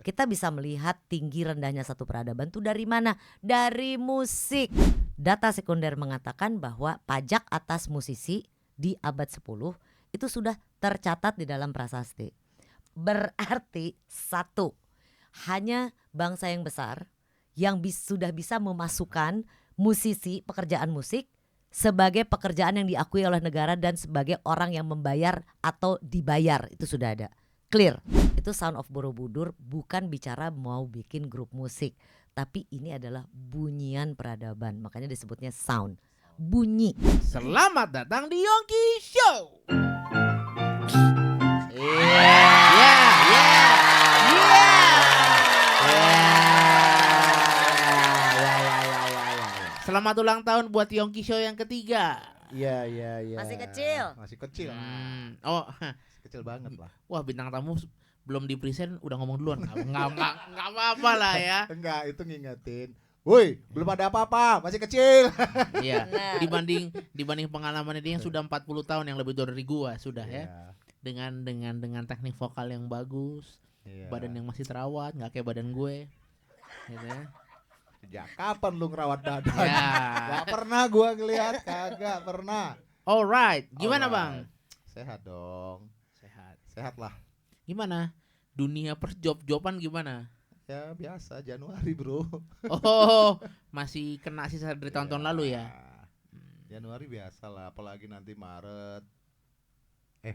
Kita bisa melihat tinggi rendahnya satu peradaban itu dari mana? Dari musik. Data sekunder mengatakan bahwa pajak atas musisi di abad 10 itu sudah tercatat di dalam prasasti. Berarti satu, hanya bangsa yang besar yang sudah bisa memasukkan musisi pekerjaan musik sebagai pekerjaan yang diakui oleh negara dan sebagai orang yang membayar atau dibayar, itu sudah ada. Clear. Itu Sound of Borobudur bukan bicara mau bikin grup musik, tapi ini adalah bunyian peradaban. Makanya disebutnya sound. Bunyi. Selamat datang di Yongki Show. Selamat ulang tahun buat Yongki Show yang ketiga. Iya. Masih kecil. Masih kecil. Oh, Kecil banget lah. wah bintang tamu belum di present udah ngomong duluan. Nggak apa-apa lah ya. Enggak, itu ngingetin. Woi, belum ada apa-apa, masih kecil. Iya. Benar. Dibanding pengalamannya dia yang sudah 40 tahun yang lebih tua dari gua sudah ya. Dengan teknik vokal yang bagus, badan yang masih terawat, nggak kayak badan gue. Gitu ya. Sejak kapan lu ngerawat badan? Ya. Gak pernah gua ngelihat, kagak pernah. Alright, gimana Alright. bang? Sehat dong. Sehat lah. Gimana? Dunia perjob-joban gimana? Ya biasa, Januari bro. Oh, masih kena sisa dari tahun-tahun lalu ya? Januari biasa lah, apalagi nanti Maret. Ya,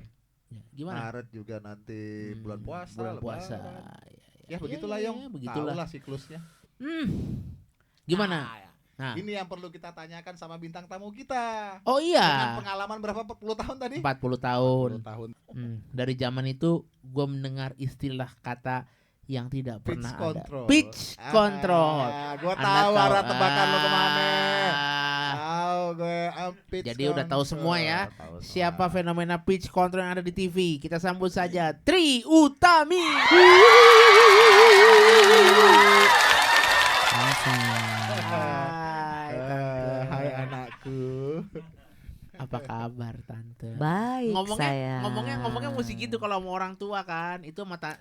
gimana? Maret juga nanti bulan puasa. Bulan Lebaran. puasa. Ya begitulah Yong. Begitulah. Tahulah siklusnya. Gimana? Nah. Ini yang perlu kita tanyakan sama bintang tamu kita. Oh Dengan iya. pengalaman berapa 40 tahun tadi? 40 tahun. 40 tahun. Dari zaman itu gue mendengar istilah kata yang tidak Pitch pernah control. ada. Pitch control. Gue Anda tahu tahu. arah tebakan lo kemana. Ah. Tahu gue pitch Jadi udah tahu control. semua ya. Tahu semua. Siapa fenomena pitch control yang ada di TV? Kita sambut saja Tri Utami. Hai anakku. Apa kabar tante? Baik saya. Ngomongnya musik gitu kalau sama orang tua kan. Itu mata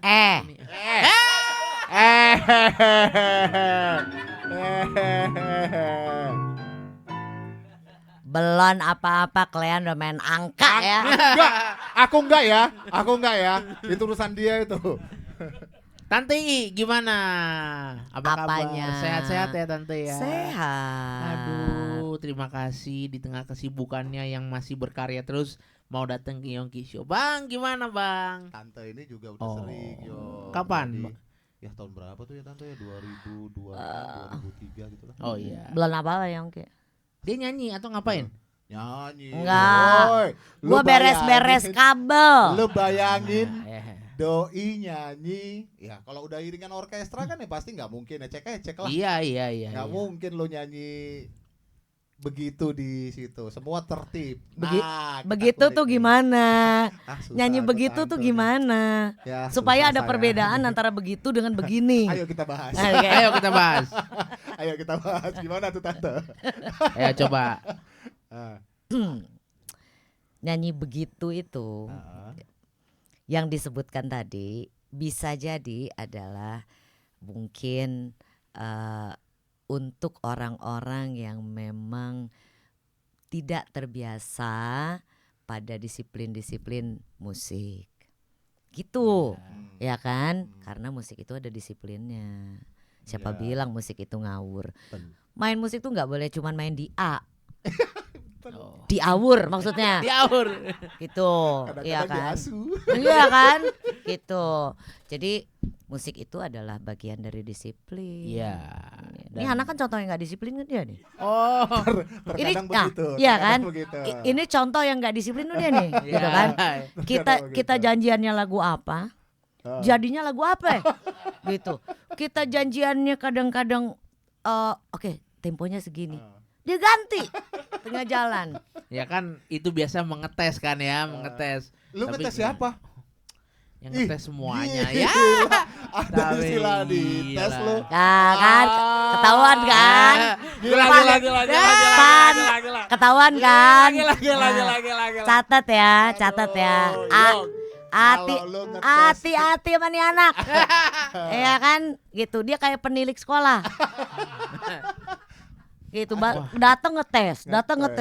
Belum apa-apa kalian udah main angka ya. Enggak, aku enggak ya. Itu urusan dia itu. Tante I, gimana? Apa Apanya? kabar? Sehat-sehat ya Tante ya? Sehat. Aduh, terima kasih di tengah kesibukannya yang masih berkarya terus mau datang ke Yongki Show. Bang, gimana Bang? Tante ini juga udah sering yo. Kapan? Jadi, ya tahun berapa tuh ya Tante ya? 2002, 2003 gitu lah. Oh iya. Belum apa-apa yang kayak. Dia nyanyi atau ngapain? Nyanyi. Enggak. Woi, lu Gua beres-beres bayangin- kabel. Lu bayangin Nah, doi nyanyi. Ya kalau udah iringan orkestra kan ya pasti nggak mungkin ecek-ecek lah. Iya. Nggak mungkin lu nyanyi begitu di situ. Semua tertib. Kita Begitu kulik tuh nih. gimana? Susah Nyanyi ikut begitu tuh Tante nih. gimana? Ya, Supaya susah ada saya. perbedaan antara begitu dengan begini. Ayo kita bahas. Oke. Ayo kita bahas. Ayo kita bahas gimana tuh Tante. Ayo coba. Ah, Nyanyi begitu itu ah. yang disebutkan tadi bisa jadi adalah mungkin untuk orang-orang yang memang tidak terbiasa pada disiplin-disiplin musik. Gitu. Ya kan? Karena musik itu ada disiplinnya. Siapa Ya. bilang musik itu ngawur? Ben- Main musik tuh nggak boleh cuman main di A, Oh. diawur maksudnya. Diaur. Gitu. Kadang-kadang Iya kan? diasu. Iya kan? Gitu. Jadi musik itu adalah bagian dari disiplin. Iya. Ini anak kan contoh yang nggak disiplin kan dia nih. Oh. Ini Terkadang nah, begitu. iya terkadang kan? begitu. Ini contoh yang nggak disiplin tuh dia nih, gitu kan? Kita begitu. janjiannya lagu apa? Ah. Jadinya lagu apa? Gitu. Kita janjiannya kadang-kadang oke, temponya segini. Dia ganti tengah jalan. Ya kan itu biasa mengetes kan ya, mengetes. Lu Tapi- ngetes siapa? Yang ngetes semuanya Gila. ya. Ada Tapi istilah di tes gila. lu. Nah, kan ketahuan kan? Gila. Pan, ketahuan kan? Gila. Catat ya, catat ya. Kalau lu ngetes hati-hati sama nih anak. Ya kan gitu, dia kayak penilik sekolah. Gitu, datang ngetes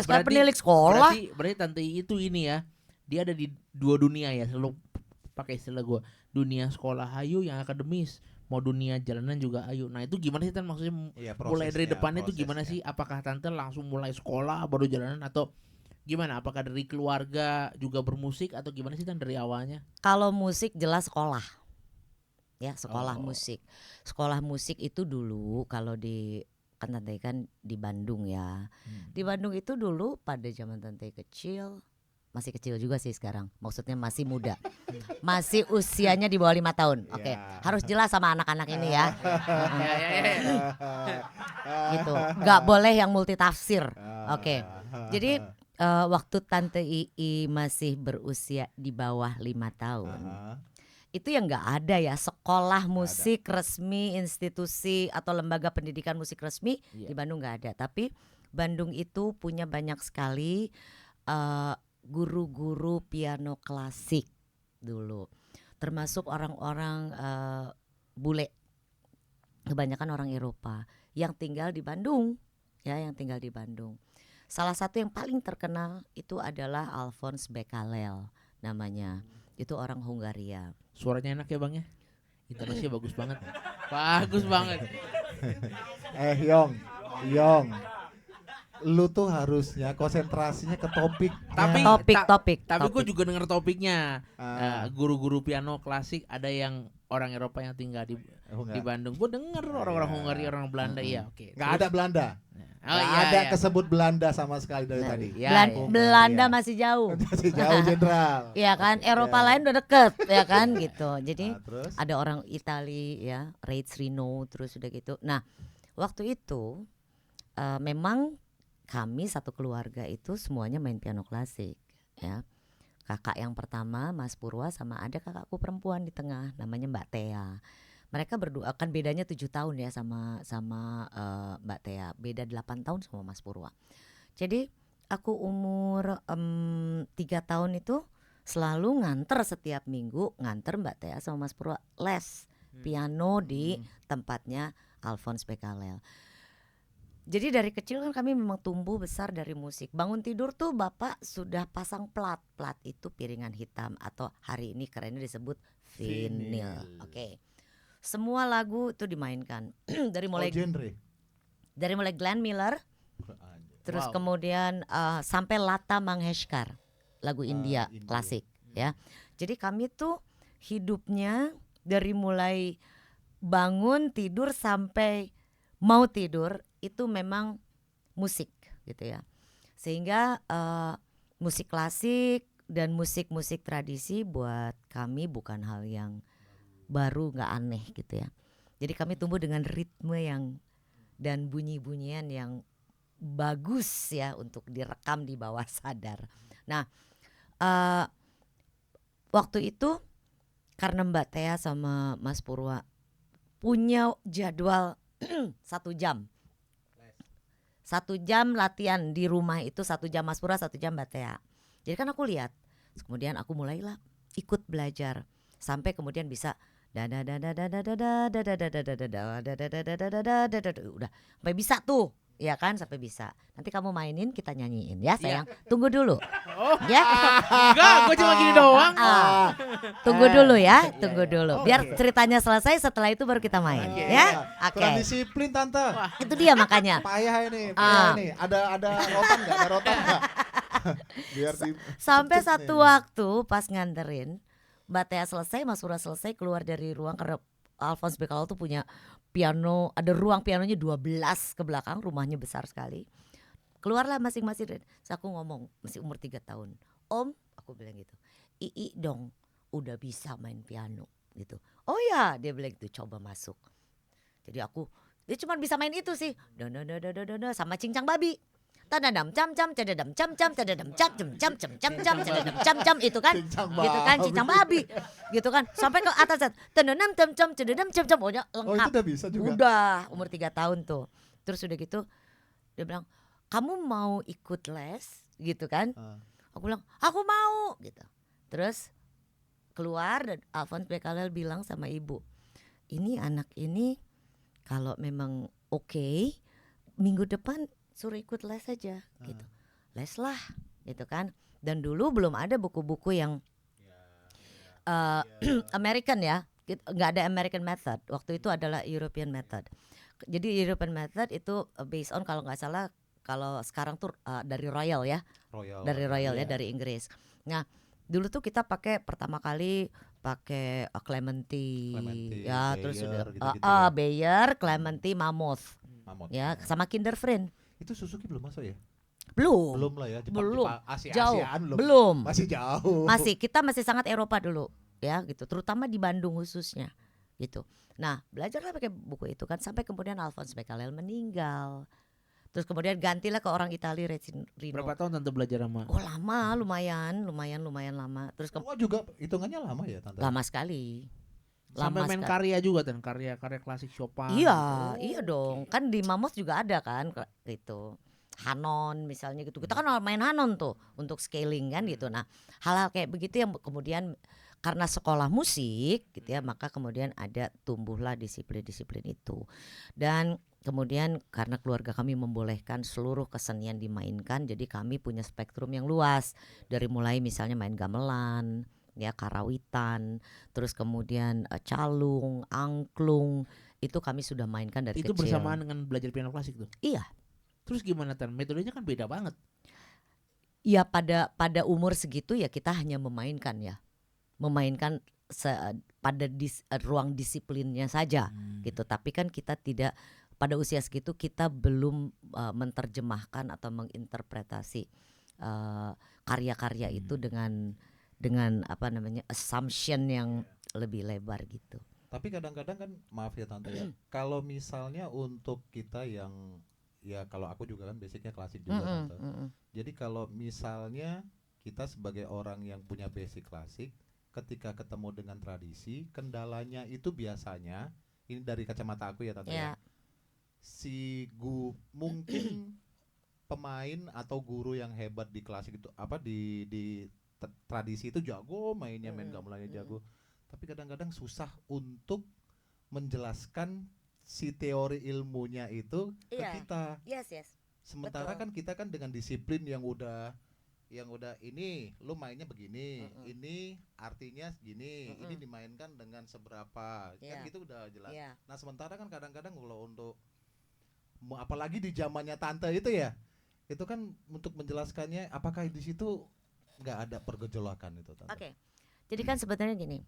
kayak penilik sekolah. Berarti tante itu ini ya, dia ada di dua dunia ya, selalu pakai istilah gua. Dunia sekolah ayo yang akademis, mau dunia jalanan juga ayo. Nah itu gimana sih Tan, maksudnya mulai dari depannya itu gimana sih? Apakah tante langsung mulai sekolah baru jalanan atau gimana? Apakah dari keluarga juga bermusik atau gimana sih Tan dari awalnya? Kalau musik jelas sekolah. Ya, sekolah Oh. musik. Sekolah musik itu dulu kalau di kan tante kan di Bandung ya. Di Bandung itu dulu pada zaman tante kecil, masih kecil juga sih sekarang. Maksudnya masih muda. Masih usianya di bawah 5 tahun. Oke, Ya. harus jelas sama anak-anak ini ya. Ya. Gitu. Gak boleh yang multitafsir. Oke. Jadi waktu tante Ii masih berusia di bawah 5 tahun. Itu yang nggak ada ya sekolah musik resmi, institusi atau lembaga pendidikan musik resmi di Bandung nggak ada. Tapi Bandung itu punya banyak sekali guru-guru piano klasik dulu, termasuk orang-orang bule, kebanyakan orang Eropa yang tinggal di Bandung, ya, yang tinggal di Bandung. Salah satu yang paling terkenal itu adalah Alphonse Bekalel namanya, itu orang Hungaria. Suaranya enak ya Bang ya? Intonasinya bagus banget. Bagus banget. Yong, lu tuh harusnya konsentrasinya ke topik. Topik. Tapi gue juga denger topiknya. Guru-guru piano klasik ada yang orang Eropa yang tinggal di Bandung. Gue denger orang-orang Hungaria, orang Belanda. Iya, oke. Nggak ada Belanda. Nggak ada kesebut Belanda sama sekali dari tadi. Belanda masih jauh. Masih jauh jenderal. Ya kan, Eropa lain udah deket, ya kan gitu. Jadi Terus? ada orang Itali ya, Reitz Rino, terus udah gitu. Nah, waktu itu memang kami satu keluarga itu semuanya main piano klasik, ya. Kakak yang pertama Mas Purwa sama ada kakakku perempuan di tengah namanya Mbak Tea. Mereka berdua kan bedanya 7 tahun ya sama Mbak Tea. Beda 8 tahun sama Mas Purwa. Jadi aku umur 3 tahun itu selalu nganter setiap minggu, nganter Mbak Tea sama Mas Purwa les piano di tempatnya Alphonse Bekalel. Jadi dari kecil kan kami memang tumbuh besar dari musik. Bangun tidur tuh bapak sudah pasang plat. Plat itu piringan hitam atau hari ini kerennya disebut vinyl. Oke. Semua lagu itu dimainkan dari mulai Glenn Miller, terus kemudian sampai Lata Mangeshkar, lagu India klasik, ya. Jadi kami tuh hidupnya dari mulai bangun tidur sampai mau tidur itu memang musik gitu ya. Sehingga musik klasik dan musik-musik tradisi buat kami bukan hal yang baru, nggak aneh gitu ya. Jadi kami tumbuh dengan ritme yang dan bunyi-bunyian yang bagus ya untuk direkam di bawah sadar. Nah waktu itu karena Mbak Tea sama Mas Purwa punya jadwal 1 jam. 1 jam latihan di rumah itu 1 jam Mas Purwa, 1 jam Mbak Tea. Jadi kan aku lihat, kemudian aku mulailah ikut belajar sampai kemudian bisa udah sampai bisa tuh, ya kan, sampai bisa. Nanti kamu mainin kita nyanyiin ya sayang. Tunggu dulu. Ya. Enggak, gue cuma gini doang. Tunggu dulu ya, tunggu dulu. Biar ceritanya selesai, setelah itu baru kita main, ya. Oke. Kurang disiplin tante. Itu dia makanya. Payah ini. Ada rotan nggak? Ada rotan nggak? Biar Sampai satu waktu pas nganterin Mbak Tea selesai, Mas Purwa selesai, keluar dari ruang karena Alphonse Bekalel tuh punya piano, ada ruang pianonya 12 ke belakang, rumahnya besar sekali. Keluarlah masing-masing. Terus aku ngomong, masih umur 3 tahun. Om, aku bilang gitu. Ii dong, udah bisa main piano gitu. Oh ya, dia bilang gitu, coba masuk. Jadi dia cuma bisa main itu sih. Sama cincang babi. Tadadam cam cam cadadam cam cam cadadam cam cam cam cam cam cadadam cam cam itu kan gitu kan cincang babi gitu kan sampai ke atas tadadam cam cam cadadam cam cam lengkap. Oh itu udah bisa juga. Udah umur 3 tahun tuh. Terus udah gitu dia bilang kamu mau ikut les gitu kan. Aku bilang aku mau gitu. Terus keluar dan Alphonse Becquerel bilang sama ibu, ini anak ini kalau memang oke, minggu depan suruh ikut les aja gitu. Les lah gitu kan. Dan dulu belum ada buku-buku yang American ya, nggak ada American method. Waktu itu adalah European method. Jadi European method itu based on kalau nggak salah, kalau sekarang tuh dari Royal ya, dari Royal ya, dari Inggris. Nah dulu tuh kita pakai pertama kali pakai Clementi ya, terus Bayer, Clementi, Mammoth ya, sama Kinderfriend. Itu Suzuki belum masuk ya? Belum lah ya, belum. Jauh. Belum. Masih jauh. Kita masih sangat Eropa dulu ya gitu, terutama di Bandung khususnya gitu. Nah belajarlah pakai buku itu kan, sampai kemudian Alphonse Becquerel meninggal. Terus kemudian gantilah ke orang Italia, Rino. Berapa tahun Tante belajar sama? Oh lama, lumayan lama. Terus juga hitungannya lama ya Tante? Lama sekali. Sampai main karya juga kan, karya klasik Chopin. Iya, iya dong. Kan di Mammoth juga ada kan gitu. Hanon misalnya gitu. Kita kan main Hanon tuh untuk scaling kan gitu. Nah, hal-hal kayak begitu yang kemudian karena sekolah musik gitu ya, maka kemudian ada tumbuhlah disiplin-disiplin itu. Dan kemudian karena keluarga kami membolehkan seluruh kesenian dimainkan, jadi kami punya spektrum yang luas. Dari mulai misalnya main gamelan, ya karawitan, terus kemudian calung, angklung, itu kami sudah mainkan dari itu kecil. Itu bersamaan dengan belajar piano klasik tuh? Iya. Terus gimana Tan? Metodenya kan beda banget. Ya pada umur segitu ya kita hanya memainkan ya. Memainkan pada ruang disiplinnya saja gitu. Tapi kan kita tidak, pada usia segitu kita belum menerjemahkan atau menginterpretasi karya-karya itu dengan apa namanya assumption yang lebih lebar gitu. Tapi kadang-kadang kan, maaf ya Tante ya, kalau misalnya untuk kita yang ya, kalau aku juga kan basicnya klasik juga Tante. Jadi kalau misalnya kita sebagai orang yang punya basic klasik, ketika ketemu dengan tradisi, kendalanya itu biasanya, ini dari kacamata aku ya Tante ya, mungkin pemain atau guru yang hebat di klasik itu di tradisi itu jago mainnya, main gamelannya jago, tapi kadang-kadang susah untuk menjelaskan si teori ilmunya itu ke kita. Yes. Sementara kan kita kan dengan disiplin yang udah ini lu mainnya begini, ini artinya segini, ini dimainkan dengan seberapa, kan gitu udah jelas. Nah sementara kan kadang-kadang kalau untuk apalagi di zamannya Tante itu ya, itu kan untuk menjelaskannya, apakah di situ nggak ada pergejolakan itu Tante? Oke. Jadi kan sebetulnya gini,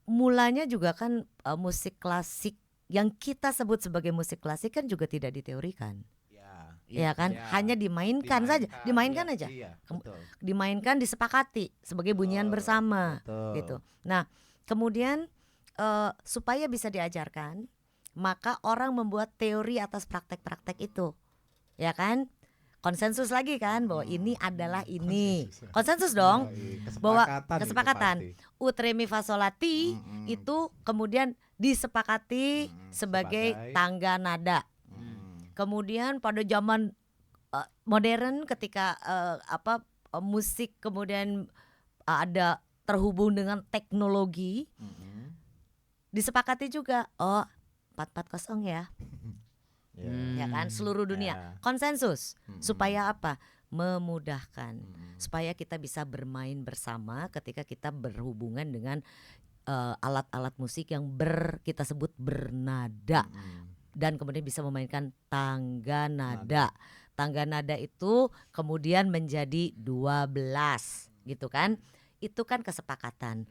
mulanya juga kan musik klasik yang kita sebut sebagai musik klasik kan juga tidak diteorikan. Ya kan, hanya dimainkan saja, aja, dimainkan, disepakati sebagai bunyian bersama, gitu. Nah, kemudian supaya bisa diajarkan, maka orang membuat teori atas praktek-praktek itu, ya kan? Konsensus lagi kan bahwa ini adalah ini, konsensus dong, bahwa kesepakatan ut re mi fa sol la ti itu kemudian disepakati sebagai tangga nada. Kemudian pada zaman modern ketika musik kemudian ada terhubung dengan teknologi, disepakati juga 4/4 ya. Ya kan, seluruh dunia konsensus supaya apa? Memudahkan, supaya kita bisa bermain bersama ketika kita berhubungan dengan alat-alat musik yang kita sebut bernada. Dan kemudian bisa memainkan tangga nada. Tangga nada itu kemudian menjadi 12 gitu kan. Itu kan kesepakatan.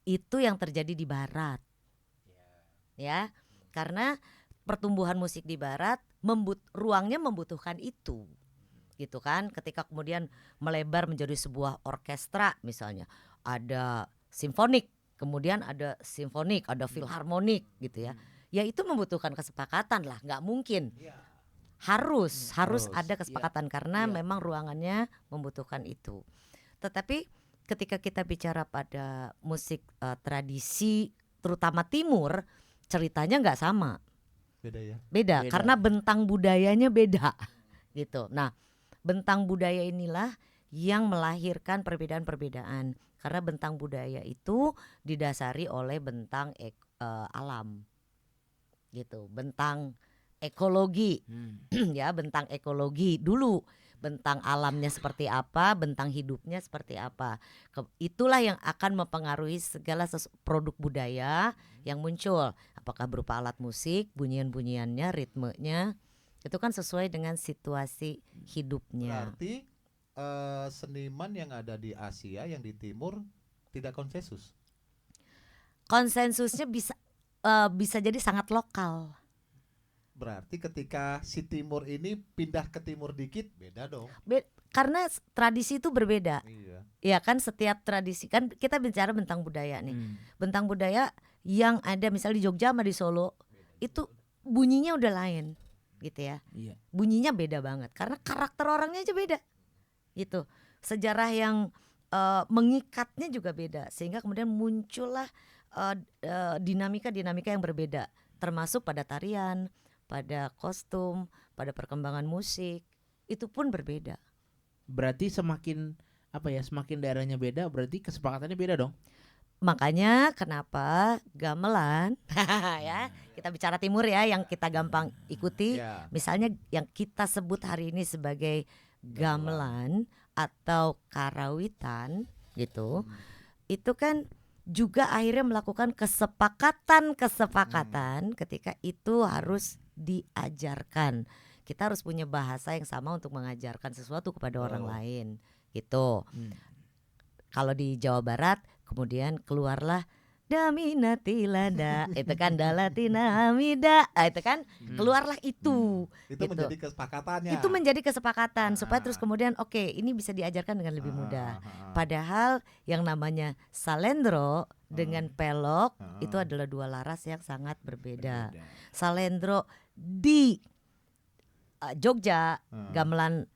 Itu yang terjadi di barat. Ya, karena pertumbuhan musik di barat ruangnya membutuhkan itu. Gitu kan. Ketika kemudian melebar menjadi sebuah orkestra misalnya, ada simfonik, kemudian ada simfonik, ada filharmonik gitu ya. Ya itu membutuhkan kesepakatan lah, nggak mungkin. Harus ada kesepakatan karena memang ruangannya membutuhkan itu. Tetapi ketika kita bicara pada musik tradisi, terutama timur, ceritanya nggak sama. Beda karena bentang budayanya beda gitu. Nah, bentang budaya inilah yang melahirkan perbedaan-perbedaan. Karena bentang budaya itu didasari oleh bentang alam, gitu. Bentang ekologi, ya bentang ekologi dulu. Bentang alamnya seperti apa, bentang hidupnya seperti apa. Itulah yang akan mempengaruhi segala produk budaya yang muncul. Apakah berupa alat musik, bunyian-bunyiannya, ritmenya, itu kan sesuai dengan situasi hidupnya. Berarti seniman yang ada di Asia, yang di Timur tidak konsensus. Konsensusnya bisa jadi sangat lokal. Berarti ketika si Timur ini pindah ke Timur dikit, beda dong. Karena tradisi itu berbeda. Iya. Ya kan, setiap tradisi, kan kita bicara bentang budaya nih. Bentang budaya yang ada misalnya di Jogja sama di Solo, itu bunyinya udah lain gitu ya. Iya. Bunyinya beda banget karena karakter orangnya aja beda. Gitu. Sejarah yang mengikatnya juga beda, sehingga kemudian muncullah dinamika-dinamika yang berbeda, termasuk pada tarian, pada kostum, pada perkembangan musik, itu pun berbeda. Berarti semakin daerahnya beda, berarti kesepakatannya beda dong. Makanya kenapa gamelan ya, kita bicara Timur ya, yang kita gampang ikuti. Misalnya yang kita sebut hari ini sebagai gamelan atau karawitan gitu. Itu kan juga akhirnya melakukan kesepakatan ketika itu harus diajarkan. Kita harus punya bahasa yang sama untuk mengajarkan sesuatu kepada orang lain gitu. Kalau di Jawa Barat kemudian keluarlah Daminatilada, itu kan Dalatina Hamida, itu kan keluarlah itu. Itu gitu. Menjadi kesepakatannya. Itu menjadi kesepakatan supaya terus kemudian oke, ini bisa diajarkan dengan lebih mudah. Padahal yang namanya salendro dengan pelok itu adalah dua laras yang sangat berbeda. Salendro di Jogja, gamelan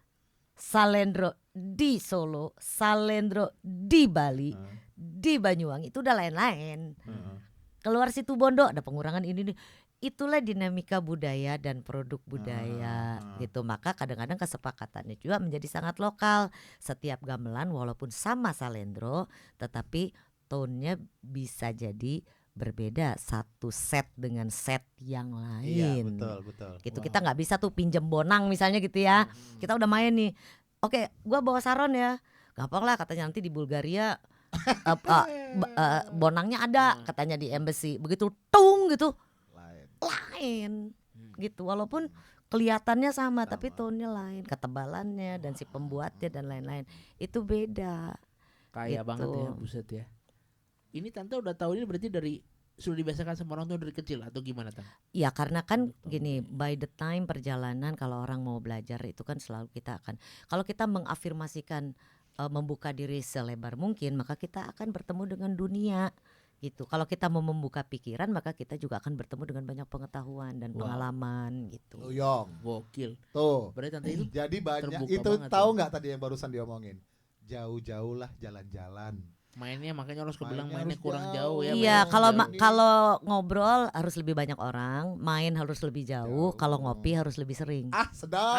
salendro di Solo, salendro di Bali, di Banyuwangi itu udah lain-lain. Keluar situ Bondo ada pengurangan ini nih. Itulah dinamika budaya dan produk budaya gitu. Maka kadang-kadang kesepakatannya juga menjadi sangat lokal. Setiap gamelan walaupun sama salendro, tetapi tone-nya bisa jadi berbeda satu set dengan set yang lain. Iya, betul. Gitu. Kita nggak bisa tuh pinjem bonang misalnya gitu ya. Kita udah main nih. Oke, gua bawa saron ya. Gampang lah katanya, nanti di Bulgaria bonangnya ada katanya di embassy. Begitu tung gitu. Lain. Gitu. Walaupun kelihatannya sama tapi tone-nya lain, ketebalannya dan si pembuatnya dan lain-lain. Itu beda. Kaya gitu. banget ya, buset ya. Ini Tante udah tahu ini berarti sudah dibiasakan sama orang tua dari kecil atau gimana Tante? Ya karena kan gini, by the time perjalanan kalau orang mau belajar itu kan selalu kita akan, kalau kita mengafirmasikan membuka diri selebar mungkin, maka kita akan bertemu dengan dunia gitu. Kalau kita mau membuka pikiran, maka kita juga akan bertemu dengan banyak pengetahuan dan pengalaman gitu. Yong, gokil. Tuh. Berarti Tante itu jadi banyak itu tahu nggak tadi yang barusan diomongin? Jauh-jauh lah jalan-jalan. Mainnya makanya harus kebilang mainnya kurang jauh ya. Iya, kalau ngobrol harus lebih banyak orang, main harus lebih jauh. Kalau ngopi harus lebih sering. Sedap.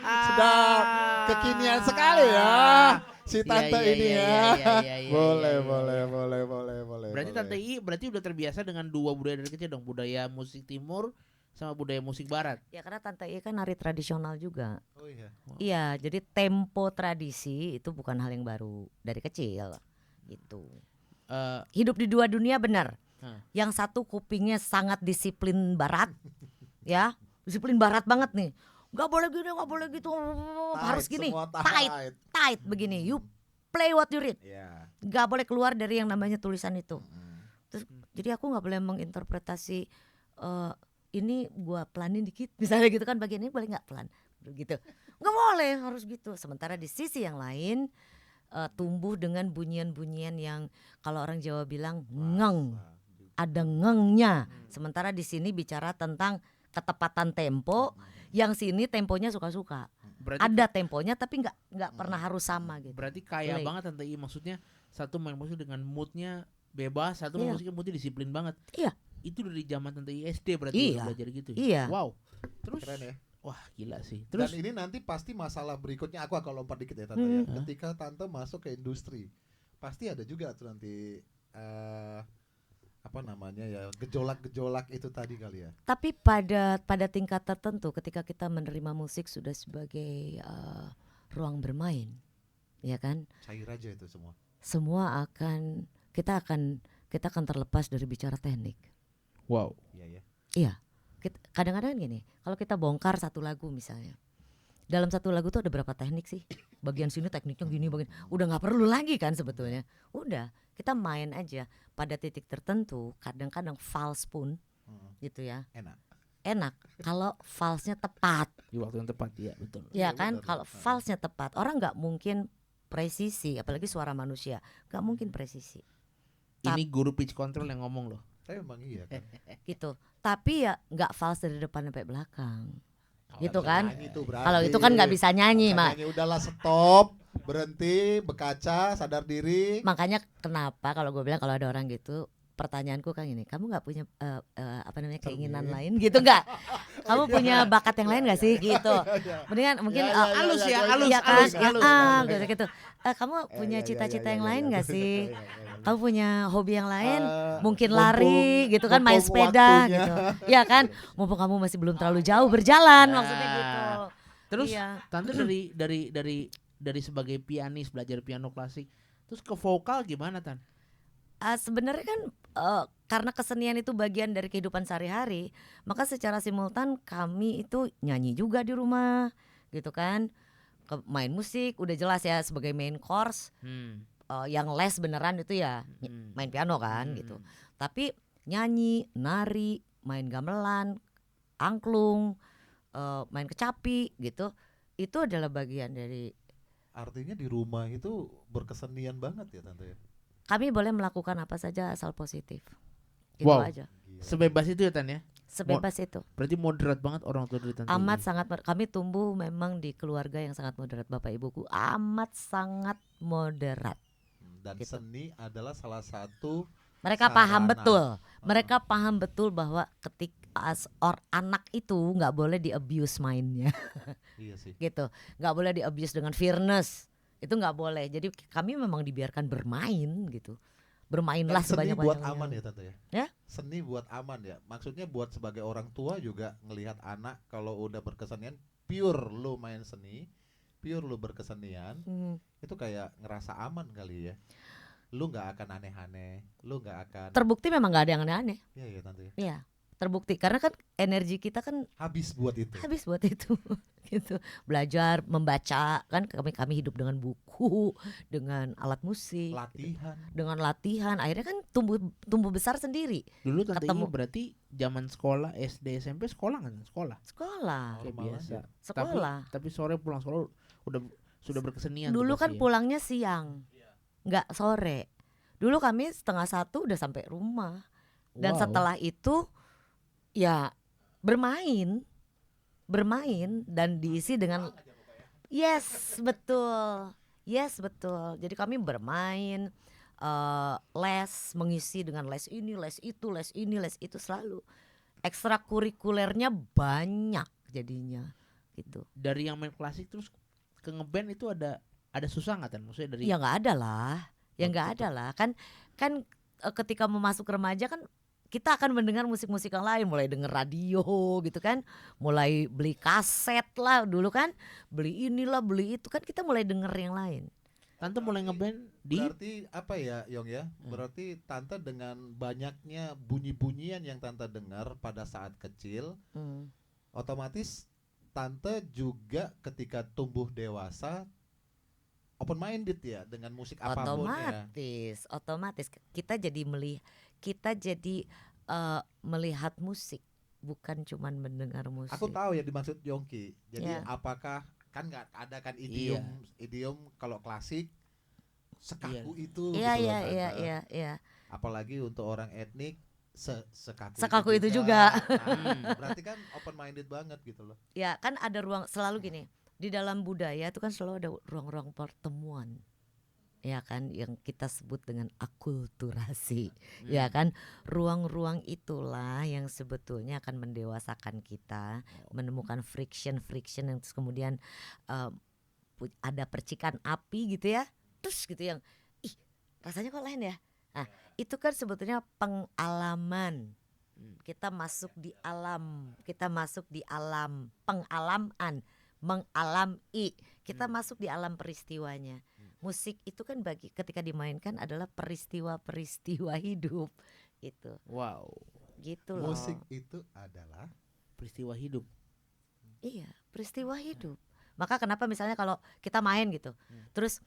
Sedap. Kekinian sekali ya si Tante ini ya. Boleh. Berarti Tante I udah terbiasa dengan dua budaya dari kecil dong, budaya musik timur sama budaya musik barat. Ya karena Tante I kan nari tradisional juga. Oh iya. Iya, jadi tempo tradisi itu bukan hal yang baru dari kecil gitu. Hidup di dua dunia benar. Yang satu kupingnya sangat disiplin barat, ya disiplin barat banget nih. Gak boleh gini, gak boleh gitu, harus gini, tight begini. You play what you read. Gak boleh keluar dari yang namanya tulisan itu. Terus, jadi aku gak boleh menginterpretasi ini gua pelanin dikit misalnya gitu kan, bagian ini boleh nggak pelan gitu, nggak boleh harus gitu. Sementara di sisi yang lain tumbuh dengan bunyian-bunyian yang kalau orang Jawa bilang ngeng, ada ngengnya. Sementara di sini bicara tentang ketepatan tempo, yang sini temponya suka-suka. Berarti ada temponya tapi nggak pernah harus sama gitu. Berarti kaya banget Tante I, maksudnya satu main musik dengan moodnya bebas, satu main musiknya moodnya disiplin banget. Iya. Itu dari zaman Tante I SD berarti belajar gitu. Iya. Wow. Terus keren ya. Wah gila sih. Terus dan ini nanti pasti masalah berikutnya, aku akan lompat dikit ya Tante ya. Ketika Tante masuk ke industri, pasti ada juga tuh nanti apa namanya ya, gejolak-gejolak itu tadi kali ya. Tapi pada tingkat tertentu ketika kita menerima musik sudah sebagai ruang bermain, ya kan? Cair aja itu semua. Semua kita akan terlepas dari bicara teknik. wow. Iya ya. Iya. Kadang-kadang gini, kalau kita bongkar satu lagu misalnya, dalam satu lagu tuh ada berapa teknik sih? Bagian sini tekniknya gini, bagian udah nggak perlu lagi kan sebetulnya. Udah, kita main aja pada titik tertentu. Kadang-kadang vals pun, gitu ya. Enak kalau valsnya tepat. Di waktu yang tepat, ya betul. Ya kan, kalau valsnya tepat, orang nggak mungkin presisi, apalagi suara manusia, nggak mungkin presisi. Ini guru pitch control yang ngomong loh. Tapi emang iya kan. Gitu. Tapi ya nggak vals dari depan sampai belakang. Gitu kan? Kalau Kalau itu kan nggak bisa nyanyi, Mak. Udahlah stop, berhenti, berkaca, sadar diri. Makanya kenapa kalau gue bilang kalau ada orang gitu, pertanyaanku kan ini, kamu nggak punya keinginan lain gitu nggak? Kamu punya bakat yang lain nggak sih gitu? Mendingan mungkin halus ya, gitu. Kamu punya cita-cita yang lain nggak sih? Kamu punya hobi yang lain? Mungkin lari gitu kan, main sepeda gitu. Ya kan? Mumpung kamu masih belum terlalu jauh berjalan, maksudnya gitu. Terus Tante dari sebagai pianis, belajar piano klasik, terus ke vokal gimana Tan? Sebenarnya kan karena kesenian itu bagian dari kehidupan sehari-hari, maka secara simultan kami itu nyanyi juga di rumah, gitu kan. Main musik udah jelas ya sebagai main course. Yang les beneran itu ya main piano kan gitu. Tapi nyanyi, nari, main gamelan, angklung, main kecapi gitu, itu adalah bagian dari. Artinya di rumah itu berkesenian banget ya Tante ya. Kami boleh melakukan apa saja asal positif. Gitu aja. Sebebas itu ya Tan ya? Sebebas itu. Berarti moderat banget orang tua dari Tante. Amat sangat. Kami tumbuh memang di keluarga yang sangat moderat. Bapak ibuku amat sangat moderat. Dan gitu. Seni adalah salah satu. Mereka paham betul. Mereka paham betul bahwa anak itu nggak boleh di abuse mainnya. Iya sih. Gitu. Nggak boleh di abuse dengan fairness. Itu nggak boleh. Jadi kami memang dibiarkan bermain gitu. Bermainlah sebanyak-banyaknya. Seni buat aman ya Tante ya? Ya? Seni buat aman ya. Maksudnya buat sebagai orang tua juga ngelihat anak kalau udah berkesenian, pure lu main seni, pure lu berkesenian, itu kayak ngerasa aman kali ya. Lu nggak akan aneh-aneh, lu nggak akan. Terbukti memang nggak ada yang aneh-aneh. Iya Tante. Iya. Terbukti karena kan energi kita kan habis buat itu gitu. Belajar membaca kan, kami hidup dengan buku, dengan alat musik, dengan latihan akhirnya kan tumbuh besar sendiri. Dulu Tante Inge berarti zaman sekolah SD SMP sekolah kayak biasa sekolah tapi sore pulang sekolah sudah berkesenian. Dulu kan pulangnya siang nggak sore. Dulu kami 12:30 udah sampai rumah. Dan setelah itu ya bermain dan diisi dengan yes betul. Jadi kami bermain, les, mengisi dengan les ini, les itu, les ini, les itu, selalu ekstrakurikulernya banyak jadinya gitu. Dari yang main klasik terus ke ngeband itu ada susah nggak Tan? Maksudnya dari ya nggak ada lah kan ketika mau masuk remaja kan kita akan mendengar musik-musik yang lain, mulai denger radio gitu kan, mulai beli kaset lah dulu kan, beli inilah beli itu kan, kita mulai denger yang lain. Tante mulai ngeband berarti apa ya Yong ya? Berarti Tante dengan banyaknya bunyi-bunyian yang Tante dengar pada saat kecil, otomatis Tante juga ketika tumbuh dewasa open minded ya dengan musik apapun otomatis kita jadi melihat musik, bukan cuman mendengar musik. Aku tahu ya dimaksud Yongki. Jadi apakah kan nggak ada kan idiom kalau klasik sekaku itu. Iya. Apalagi untuk orang etnik sekaku itu juga. Nah, berarti kan open minded banget gitu loh. Ya kan ada ruang, selalu gini, di dalam budaya itu kan selalu ada ruang-ruang pertemuan. ya kan, yang kita sebut dengan akulturasi, ya kan, ruang-ruang itulah yang sebetulnya akan mendewasakan kita, menemukan friction yang terus kemudian ada percikan api gitu ya, terus gitu yang ih rasanya kok lain ya. Nah itu kan sebetulnya pengalaman. Kita masuk di alam, pengalaman, mengalami, kita masuk di alam peristiwanya. Musik itu kan ketika dimainkan adalah peristiwa-peristiwa hidup itu. Wow. Gitu loh. Musik itu adalah peristiwa hidup. Iya, peristiwa hidup. Maka kenapa misalnya kalau kita main gitu, terus,